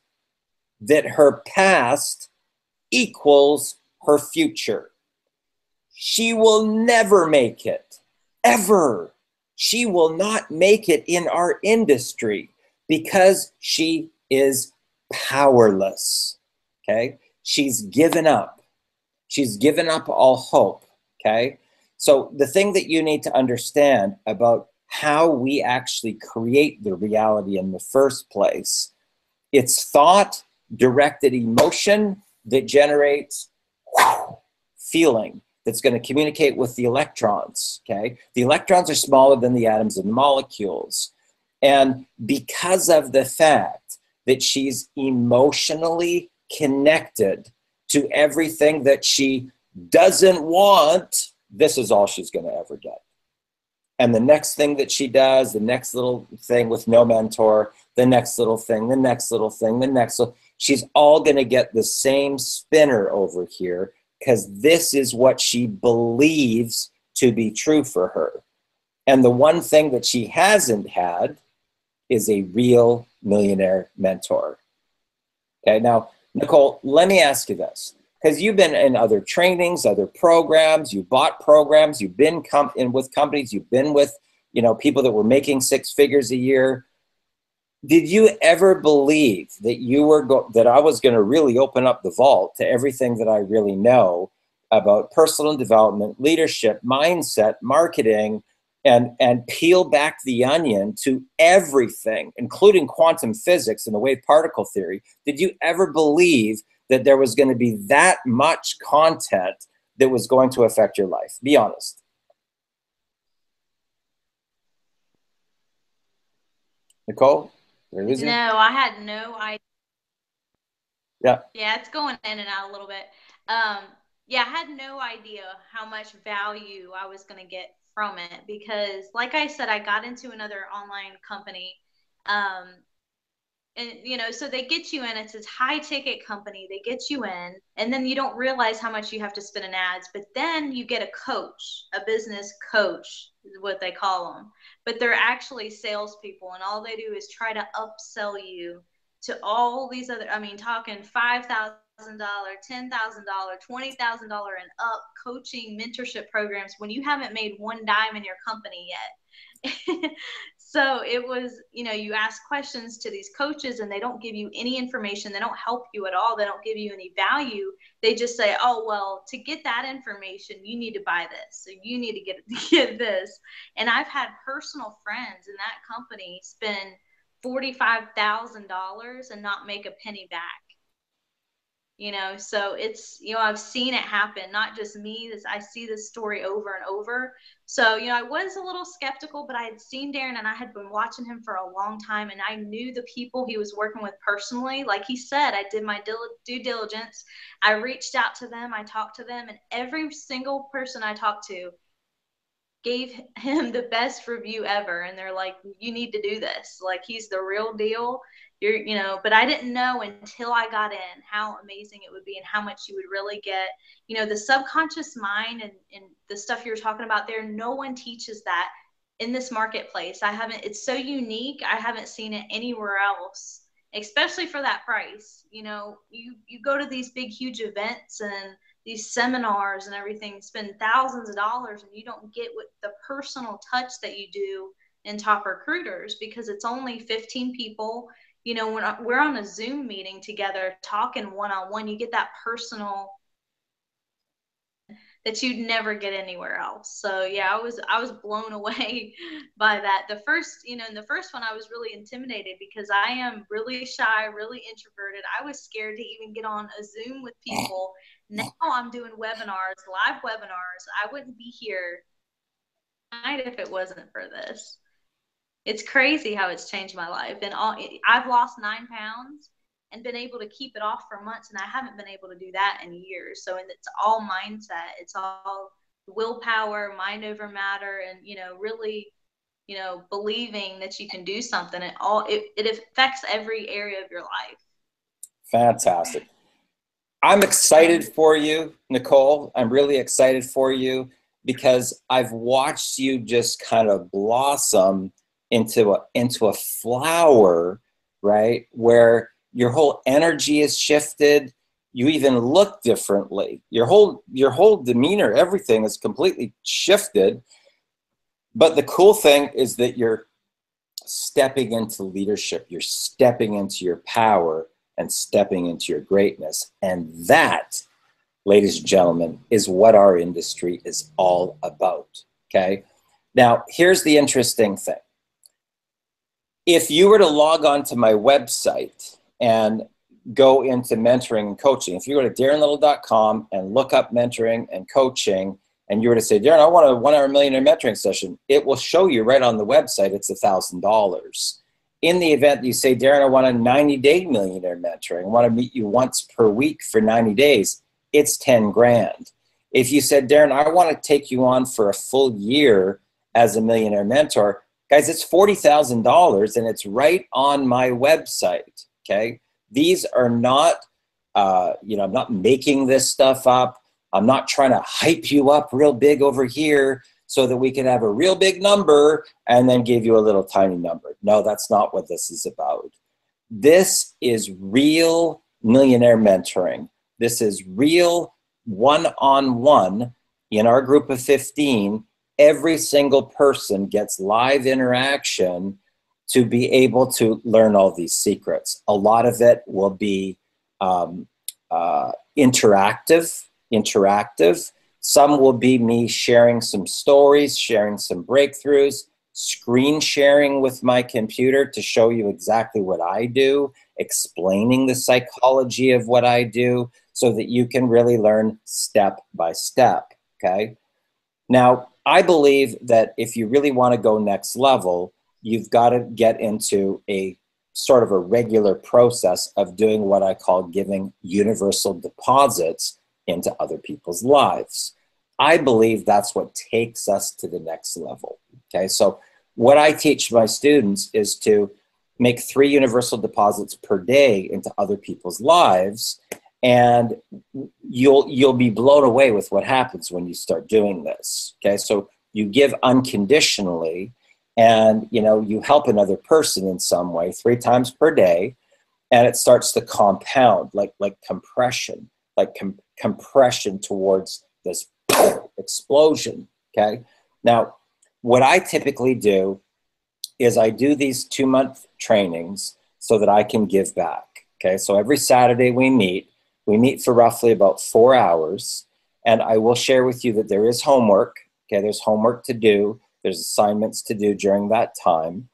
that her past equals her future. She will never make it, ever. She will not make it in our industry because she is powerless, okay? She's given up. She's given up all hope, okay? So the thing that you need to understand about how we actually create the reality in the first place, it's thought, directed emotion that generates feeling that's going to communicate with the electrons, okay? The electrons are smaller than the atoms and molecules. And because of the fact that she's emotionally connected to everything that she doesn't want, this is all she's going to ever get. And the next thing that she does, the next little thing with no mentor, the next little thing, the next little thing, the next little, she's all going to get the same spinner over here because this is what she believes to be true for her. And the one thing that she hasn't had is a real millionaire mentor. Okay, now, Nicole, let me ask you this, because you've been in other trainings, other programs, you bought programs, you've been in with companies, you've been with, people that were making six figures a year. Did you ever believe that that I was going to really open up the vault to everything that I really know about personal development, leadership, mindset, marketing, and peel back the onion to everything, including quantum physics and the wave particle theory? Did you ever believe that there was going to be that much content that was going to affect your life? Be honest. Nicole? No, I had no idea. Yeah. Yeah, it's going in and out a little bit. Yeah, I had no idea how much value I was going to get from it because, like I said, I got into another online company. And, you know, so they get you in, it's this high ticket company, they get you in, and then you don't realize how much you have to spend in ads. But then you get a coach, a business coach is what they call them. But they're actually salespeople, and all they do is try to upsell you to all these other, I mean, talking $5,000, $10,000, $20,000 and up coaching mentorship programs when you haven't made one dime in your company yet. So it was, you know, you ask questions to these coaches and they don't give you any information. They don't help you at all. They don't give you any value. They just say, oh, well, to get that information, you need to buy this. So you need to get this. And I've had personal friends in that company spend $45,000 and not make a penny back. You know, so it's, you know, I've seen it happen, not just me. I see this story over and over. So, you know, I was a little skeptical, but I had seen Darren and I had been watching him for a long time. And I knew the people he was working with personally. Like he said, I did my due diligence. I reached out to them. I talked to them. And every single person I talked to gave him the best review ever. And they're like, you need to do this. Like, he's the real deal. You know, but I didn't know until I got in how amazing it would be and how much you would really get. You know, the subconscious mind and the stuff you were talking about there, no one teaches that in this marketplace. It's so unique. I haven't seen it anywhere else, especially for that price. You know, you go to these big, huge events and these seminars and everything, spend thousands of dollars, and you don't get what the personal touch that you do in Top Recruiters, because it's only 15 people. You know, when we're on a Zoom meeting together, talking one-on-one, you get that personal that you'd never get anywhere else. So yeah, I was blown away by that. In the first one, I was really intimidated because I am really shy, really introverted. I was scared to even get on a Zoom with people. Now I'm doing webinars, live webinars. I wouldn't be here tonight if it wasn't for this. It's crazy how it's changed my life. And I've lost 9 pounds and been able to keep it off for months. And I haven't been able to do that in years. So it's all mindset. It's all willpower, mind over matter, and, you know, really, you know, believing that you can do something. It affects every area of your life. Fantastic. I'm excited for you, Nicole. I'm really excited for you because I've watched you just kind of blossom into a flower, right? Where your whole energy is shifted. You even look differently. Your whole demeanor, everything is completely shifted. But the cool thing is that you're stepping into leadership. You're stepping into your power and stepping into your greatness. And that, ladies and gentlemen, is what our industry is all about, okay? Now, here's the interesting thing. If you were to log on to my website and go into mentoring and coaching, if you go to darrenlittle.com and look up mentoring and coaching, and you were to say, Darren, I want a 1 hour millionaire mentoring session, it will show you right on the website it's $1,000. In the event that you say, Darren, I want a 90-day millionaire mentoring, I want to meet you once per week for 90 days, it's 10 grand. If you said, Darren, I want to take you on for a full year as a millionaire mentor, guys, it's $40,000 and it's right on my website, okay? These are not, I'm not making this stuff up. I'm not trying to hype you up real big over here so that we can have a real big number and then give you a little tiny number. No, that's not what this is about. This is real millionaire mentoring. This is real one-on-one in our group of 15. Every single person gets live interaction to be able to learn all these secrets. A lot of it will be interactive. Some will be me sharing some stories, sharing some breakthroughs. screen sharing with my computer to show you exactly what I do, explaining the psychology of what I do so that you can really learn step by step, okay? Now, I believe that if you really want to go next level, you've got to get into a sort of a regular process of doing what I call giving universal deposits into other people's lives. I believe that's what takes us to the next level, okay? So what I teach my students is to make 3 universal deposits per day into other people's lives, and you'll be blown away with what happens when you start doing this, okay? So you give unconditionally, and you help another person in some way 3 times per day, and it starts to compound like compression, compression towards this explosion, okay? Now, what I typically do is I do these 2-month trainings so that I can give back, okay? So every Saturday we meet for roughly about 4 hours, and I will share with you that there is homework, okay? There's homework to do, there's assignments to do during that time,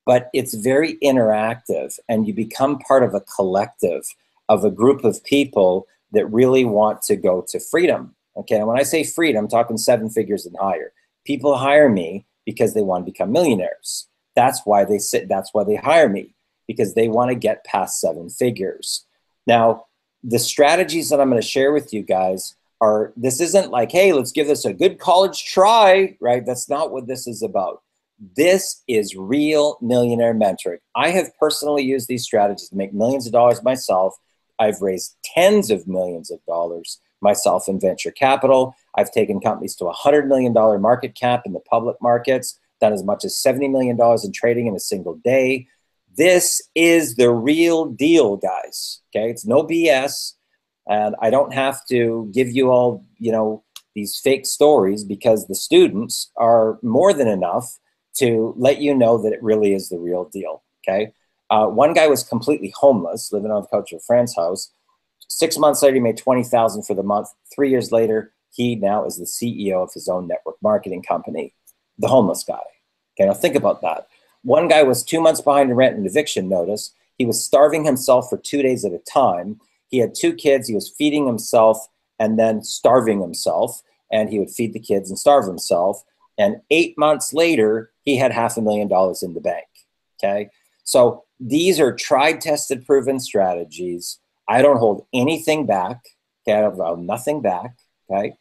but it's very interactive, and you become part of a collective, of a group of people that really want to go to freedom, okay? And when I say freedom, I'm talking 7 figures and higher. People hire me because they want to become millionaires. That's why they hire me, because they want to get past 7 figures. Now, the strategies that I'm going to share with you guys are, this isn't like, hey, let's give this a good college try, right? That's not what this is about. This is real millionaire mentoring. I have personally used these strategies to make millions of dollars myself. I've raised tens of millions of dollars myself in venture capital. I've taken companies to $100 million market cap in the public markets, done as much as $70 million in trading in a single day. This is the real deal, guys, okay? It's no BS, and I don't have to give you all, these fake stories, because the students are more than enough to let you know that it really is the real deal, okay? One guy was completely homeless, living on the couch of a friend's house. 6 months later, he made $20,000 for the month. 3 years later, he now is the CEO of his own network marketing company, the homeless guy. Okay, now think about that. One guy was 2 months behind in rent and eviction notice. He was starving himself for 2 days at a time. He had 2 kids. He was feeding himself and then starving himself, and he would feed the kids and starve himself. And 8 months later, he had $500,000 in the bank, okay? So these are tried, tested, proven strategies. I don't hold anything back, okay? I don't hold nothing back, okay?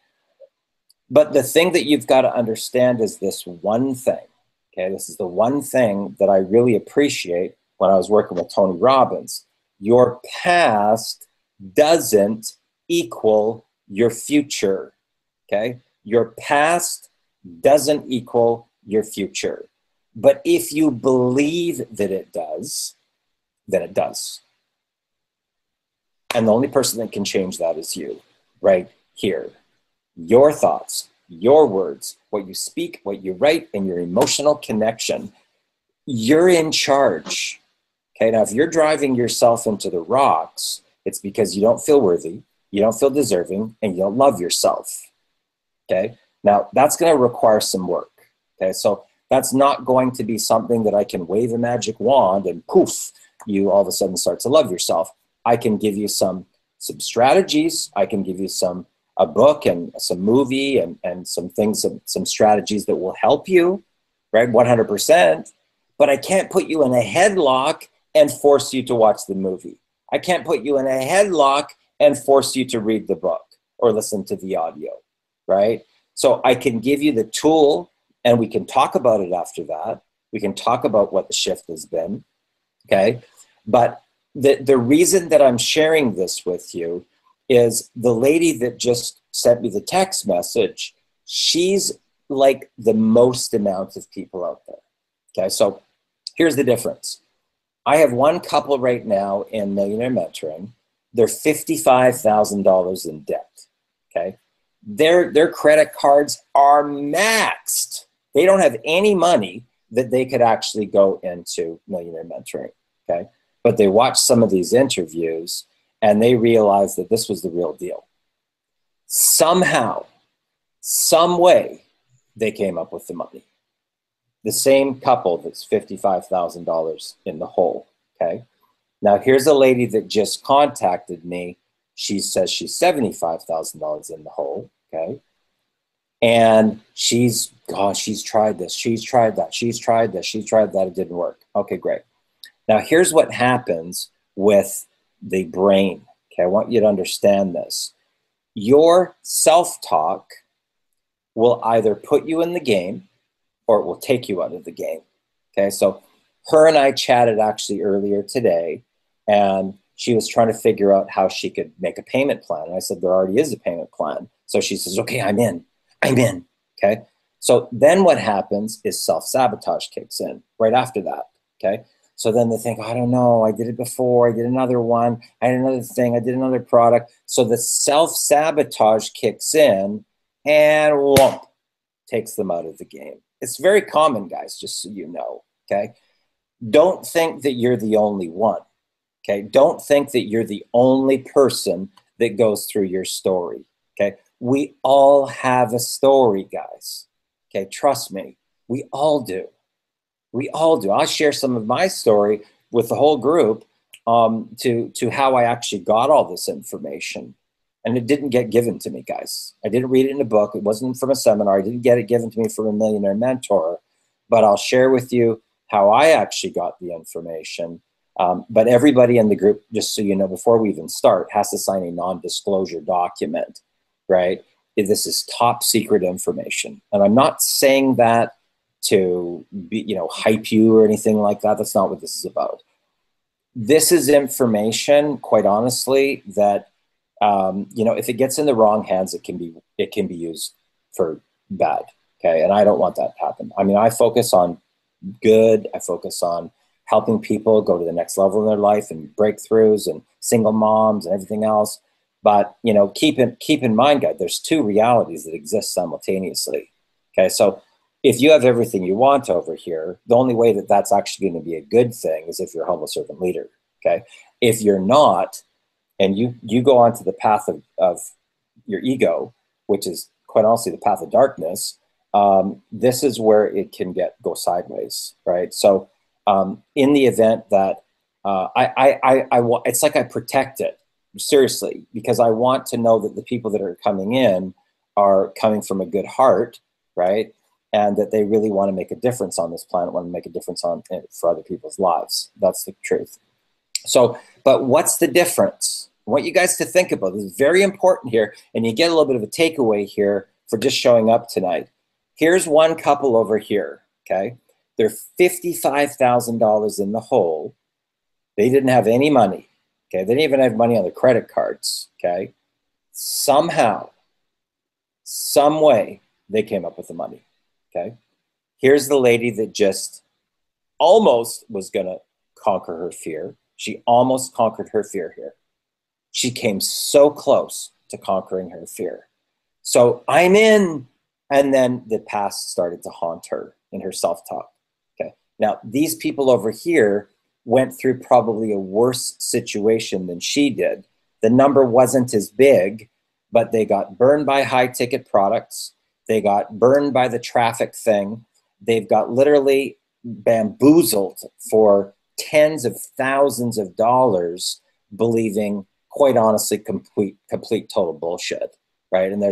But the thing that you've got to understand is this one thing, okay? This is the one thing that I really appreciate when I was working with Tony Robbins. Your past doesn't equal your future, okay? Your past doesn't equal your future. But if you believe that it does, then it does. And the only person that can change that is you, right here. Your thoughts, your words, what you speak, what you write, and your emotional connection. You're in charge. Okay, now if you're driving yourself into the rocks, it's because you don't feel worthy, you don't feel deserving, and you don't love yourself. Okay, now that's going to require some work. Okay, so that's not going to be something that I can wave a magic wand and poof, you all of a sudden start to love yourself. I can give you some strategies. I can give you a book and some movie and some things, some strategies that will help you, right? 100%. But I can't put you in a headlock and force you to watch the movie. I can't put you in a headlock and force you to read the book or listen to the audio, right? So I can give you the tool, and we can talk about it after that. We can talk about what the shift has been, okay? But the reason that I'm sharing this with you is the lady that just sent me the text message, she's like the most amount of people out there, okay? So here's the difference. I have one couple right now in Millionaire Mentoring. They're $55,000 in debt, okay? Their credit cards are maxed. They don't have any money that they could actually go into Millionaire Mentoring, okay? But they watched some of these interviews and they realized that this was the real deal. Somehow, some way, they came up with the money. The same couple that's $55,000 in the hole, okay? Now, here's a lady that just contacted me. She says she's $75,000 in the hole, okay? And she's tried this, she's tried that, she's tried this, she's tried that, it didn't work. Okay, great. Now, here's what happens with the brain, okay? I want you to understand this. Your self-talk will either put you in the game or it will take you out of the game, okay? So her and I chatted actually earlier today, and she was trying to figure out how she could make a payment plan. And I said, there already is a payment plan. So she says, okay, I'm in, okay? So then what happens is self-sabotage kicks in right after that, okay? So then they think, I don't know, I did it before, I did another one, I had another thing, I did another product. So the self-sabotage kicks in and whoomp, takes them out of the game. It's very common, guys, just so you know, okay? Don't think that you're the only one, okay? Don't think that you're the only person that goes through your story, okay? We all have a story, guys, okay? Trust me, we all do. We all do. I'll share some of my story with the whole group to how I actually got all this information. And it didn't get given to me, guys. I didn't read it in a book. It wasn't from a seminar. I didn't get it given to me from a millionaire mentor. But I'll share with you how I actually got the information. But everybody in the group, just so you know, before we even start, has to sign a non-disclosure document, right? This is top secret information. And I'm not saying that to be, you know, hype you or anything like that. That's not what this is about. This is information, quite honestly, that you know, if it gets in the wrong hands, it can be used for bad. Okay, and I don't want that to happen. I mean, I focus on good. I focus on helping people go to the next level in their life and breakthroughs and single moms and everything else. But you know, keep in mind, guys, there's two realities that exist simultaneously. Okay, so if you have everything you want over here, the only way that that's actually going to be a good thing is if you're a humble servant leader. Okay, if you're not, and you go onto the path of your ego, which is quite honestly the path of darkness, this is where it can go sideways, right? So in the event that it's like I protect it, seriously, because I want to know that the people that are coming in are coming from a good heart, right? And that they really want to make a difference on this planet, want to make a difference for other people's lives. That's the truth. So, but what's the difference? I want you guys to think about this. It's very important here, and you get a little bit of a takeaway here for just showing up tonight. Here's one couple over here, okay? They're $55,000 in the hole. They didn't have any money, okay? They didn't even have money on their credit cards, okay? Somehow, some way, they came up with the money, okay? Here's the lady that just almost was gonna conquer her fear. She almost conquered her fear here. She came so close to conquering her fear. So I'm in, and then the past started to haunt her in her self-talk. Okay. Now, these people over here went through probably a worse situation than she did. The number wasn't as big, but they got burned by high-ticket products. They got burned by the traffic thing. They've got literally bamboozled for tens of thousands of dollars, believing, quite honestly, complete total bullshit, right? And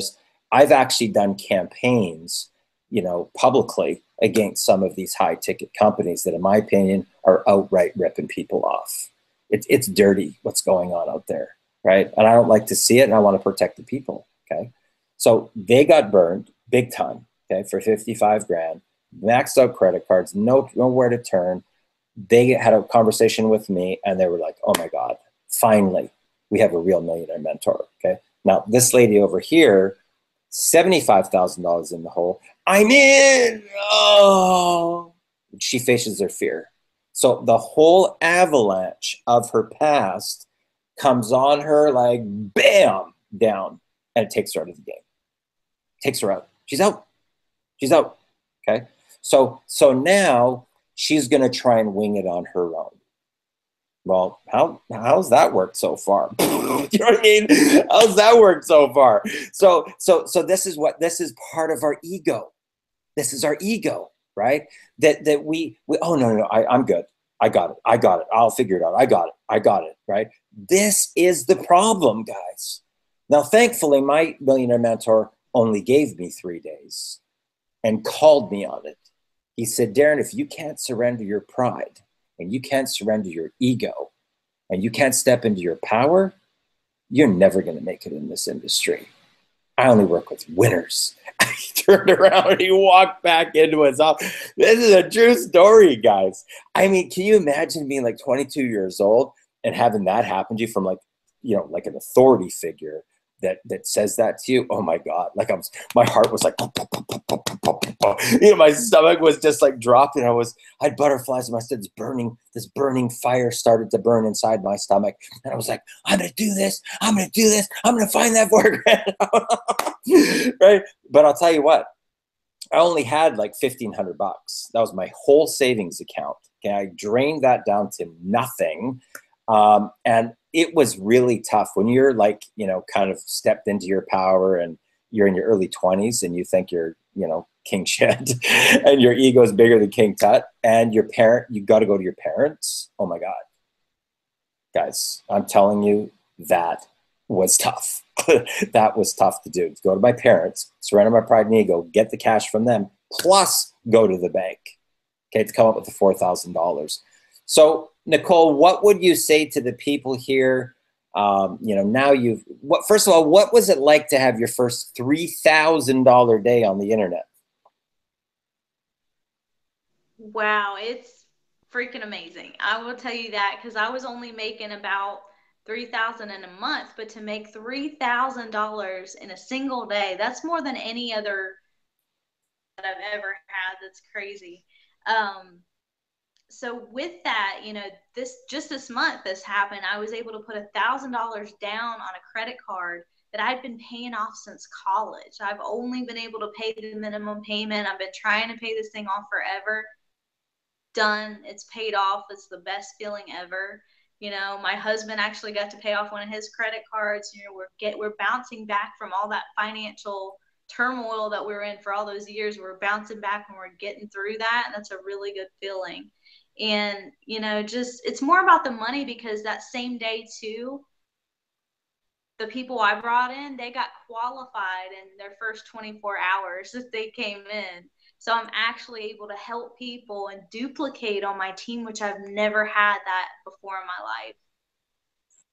I've actually done campaigns, you know, publicly against some of these high ticket companies that, in my opinion, are outright ripping people off. It's dirty what's going on out there, right? And I don't like to see it, and I want to protect the people, okay? So they got burned big time, okay, for 55 grand, maxed out credit cards, nowhere to turn. They had a conversation with me, and they were like, oh my God, finally, we have a real millionaire mentor, okay? Now, this lady over here, $75,000 in the hole. I'm in, oh. She faces her fear. So the whole avalanche of her past comes on her like bam, down, and it takes her out of the game. Takes her out. She's out. She's out, okay? So now she's gonna try and wing it on her own. Well, how's that worked so far? You know what I mean? How's that worked so far? So this is part of our ego. This is our ego, right? That we oh, no, I'm good. I got it. I got it. I'll figure it out. I got it. I got it, right? This is the problem, guys. Now, thankfully, my millionaire mentor only gave me 3 days and called me on it. He said, Darren, if you can't surrender your pride and you can't surrender your ego and you can't step into your power, you're never going to make it in this industry. I only work with winners. He turned around and he walked back into his office. This is a true story, guys. I mean, can you imagine being like 22 years old and having that happen to you from like, you know, like an authority figure that says that to you? Oh my God. Like my heart was like, you know, my stomach was just like dropping. I had butterflies in my stomach. This burning fire started to burn inside my stomach. And I was like, I'm going to do this. I'm going to do this. I'm going to find that $4,000. Right. But I'll tell you what, I only had like $1,500. That was my whole savings account. Okay. I drained that down to nothing. And it was really tough when you're like, you know, kind of stepped into your power and you're in your early 20s and you think you're, you know, king shit and your ego is bigger than King Tut and you got to go to your parents. Oh my God, guys, I'm telling you, that was tough. That was tough to do. To go to my parents, surrender my pride and ego, get the cash from them, plus go to the bank, okay, to come up with the $4,000. So Nicole, what would you say to the people here? You know, now first of all, what was it like to have your first $3,000 day on the internet? Wow, it's freaking amazing. I will tell you that because I was only making about $3,000 in a month, but to make $3,000 in a single day, that's more than any other that I've ever had. That's crazy. So with that, you know, this month this happened. I was able to put $1,000 down on a credit card that I'd been paying off since college. I've only been able to pay the minimum payment. I've been trying to pay this thing off forever. Done. It's paid off. It's the best feeling ever. You know, my husband actually got to pay off one of his credit cards. You know, we're bouncing back from all that financial turmoil that we were in for all those years. We're bouncing back and we're getting through that. And that's a really good feeling. And, you know, just it's more about the money because that same day too, the people I brought in, they got qualified in their first 24 hours that they came in. So I'm actually able to help people and duplicate on my team, which I've never had that before in my life.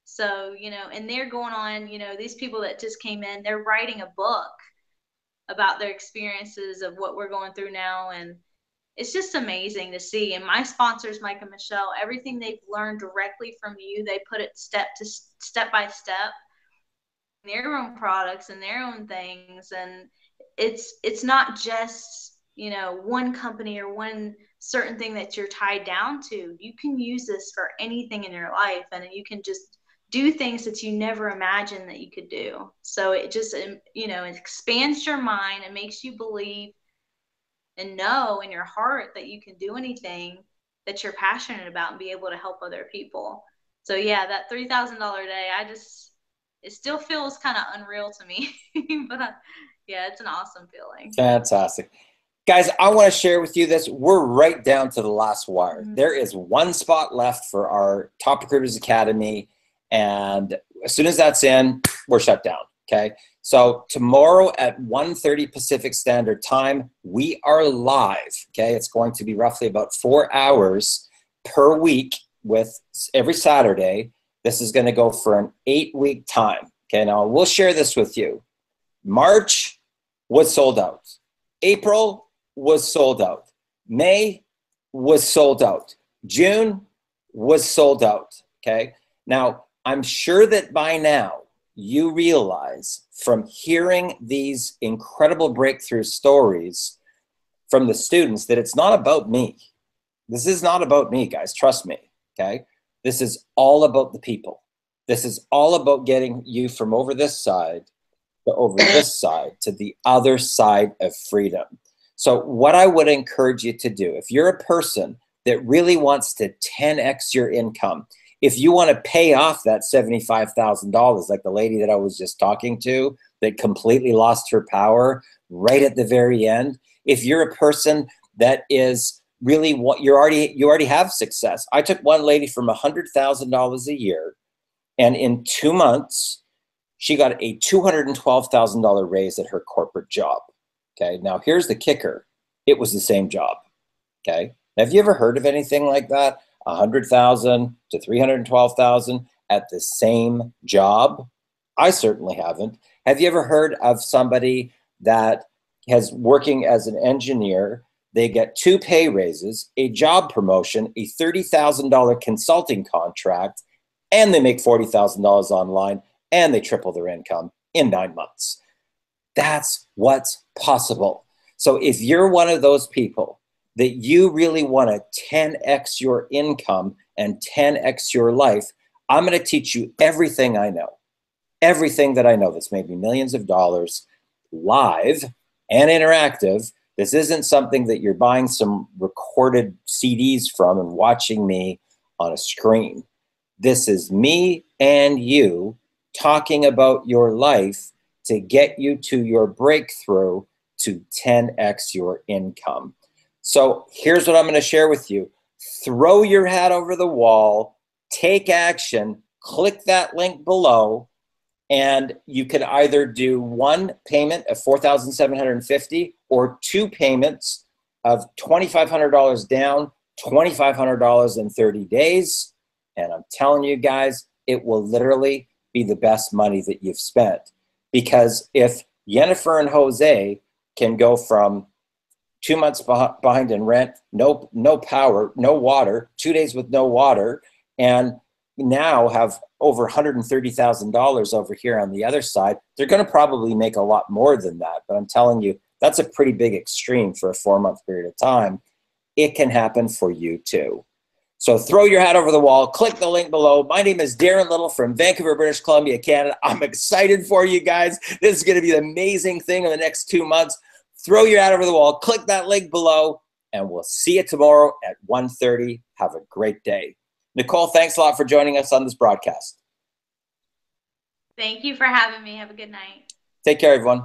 So, you know, and they're going on, you know, these people that just came in, they're writing a book about their experiences of what we're going through now. And it's just amazing to see. And my sponsors, Mike and Michelle, everything they've learned directly from you, they put it step by step, their own products and their own things. And it's not just, you know, one company or one certain thing that you're tied down to. You can use this for anything in your life, and you can just do things that you never imagined that you could do. So it just, you know, it expands your mind and makes you believe and know in your heart that you can do anything that you're passionate about and be able to help other people. So yeah, that $3,000 day, it still feels kind of unreal to me, but yeah, it's an awesome feeling. Fantastic. Guys, I want to share with you this. We're right down to the last wire. Mm-hmm. There is one spot left for our Top Recruiters Academy. And as soon as that's in, we're shut down. Okay. So tomorrow at 1:30 Pacific Standard Time, we are live. Okay. It's going to be roughly about 4 hours per week with every Saturday. This is going to go for an 8-week time. Okay. Now we'll share this with you. March was sold out. April was sold out. May was sold out. June was sold out. Okay. Now I'm sure that by now you realize from hearing these incredible breakthrough stories from the students that it's not about me. This is not about me, guys. Trust me. Okay. This is all about the people. This is all about getting you from over this side to over this side to the other side of freedom. So what I would encourage you to do, if you're a person that really wants to 10x your income, if you want to pay off that $75,000, like the lady that I was just talking to that completely lost her power right at the very end, if you're a person that is really what you already have success. I took one lady from $100,000 a year, and in 2 months, she got a $212,000 raise at her corporate job. Okay, now here's the kicker. It was the same job. Okay, have you ever heard of anything like that? 100,000 to 312,000 at the same job? I certainly haven't. Have you ever heard of somebody that has working as an engineer? They get 2 pay raises, a job promotion, a $30,000 consulting contract, and they make $40,000 online, and they triple their income in 9 months. That's what's possible. So if you're one of those people that you really want to 10x your income and 10x your life, I'm going to teach you everything I know. Everything that I know that's made me millions of dollars, live and interactive. This isn't something that you're buying some recorded CDs from and watching me on a screen. This is me and you talking about your life to get you to your breakthrough to 10x your income. So here's what I'm going to share with you. Throw your hat over the wall, take action, click that link below, and you can either do one payment of $4,750 or 2 payments of $2,500 down, $2,500 in 30 days. And I'm telling you guys, it will literally be the best money that you've spent. Because if Jennifer and Jose can go from 2 months behind in rent, no power, no water, 2 days with no water, and now have over $130,000 over here on the other side, they're going to probably make a lot more than that. But I'm telling you, that's a pretty big extreme for a 4-month period of time. It can happen for you too. So throw your hat over the wall, click the link below. My name is Darren Little from Vancouver, British Columbia, Canada. I'm excited for you guys. This is going to be an amazing thing in the next 2 months. Throw your hat over the wall, click that link below, and we'll see you tomorrow at 1:30. Have a great day. Nicole, thanks a lot for joining us on this broadcast. Thank you for having me. Have a good night. Take care, everyone.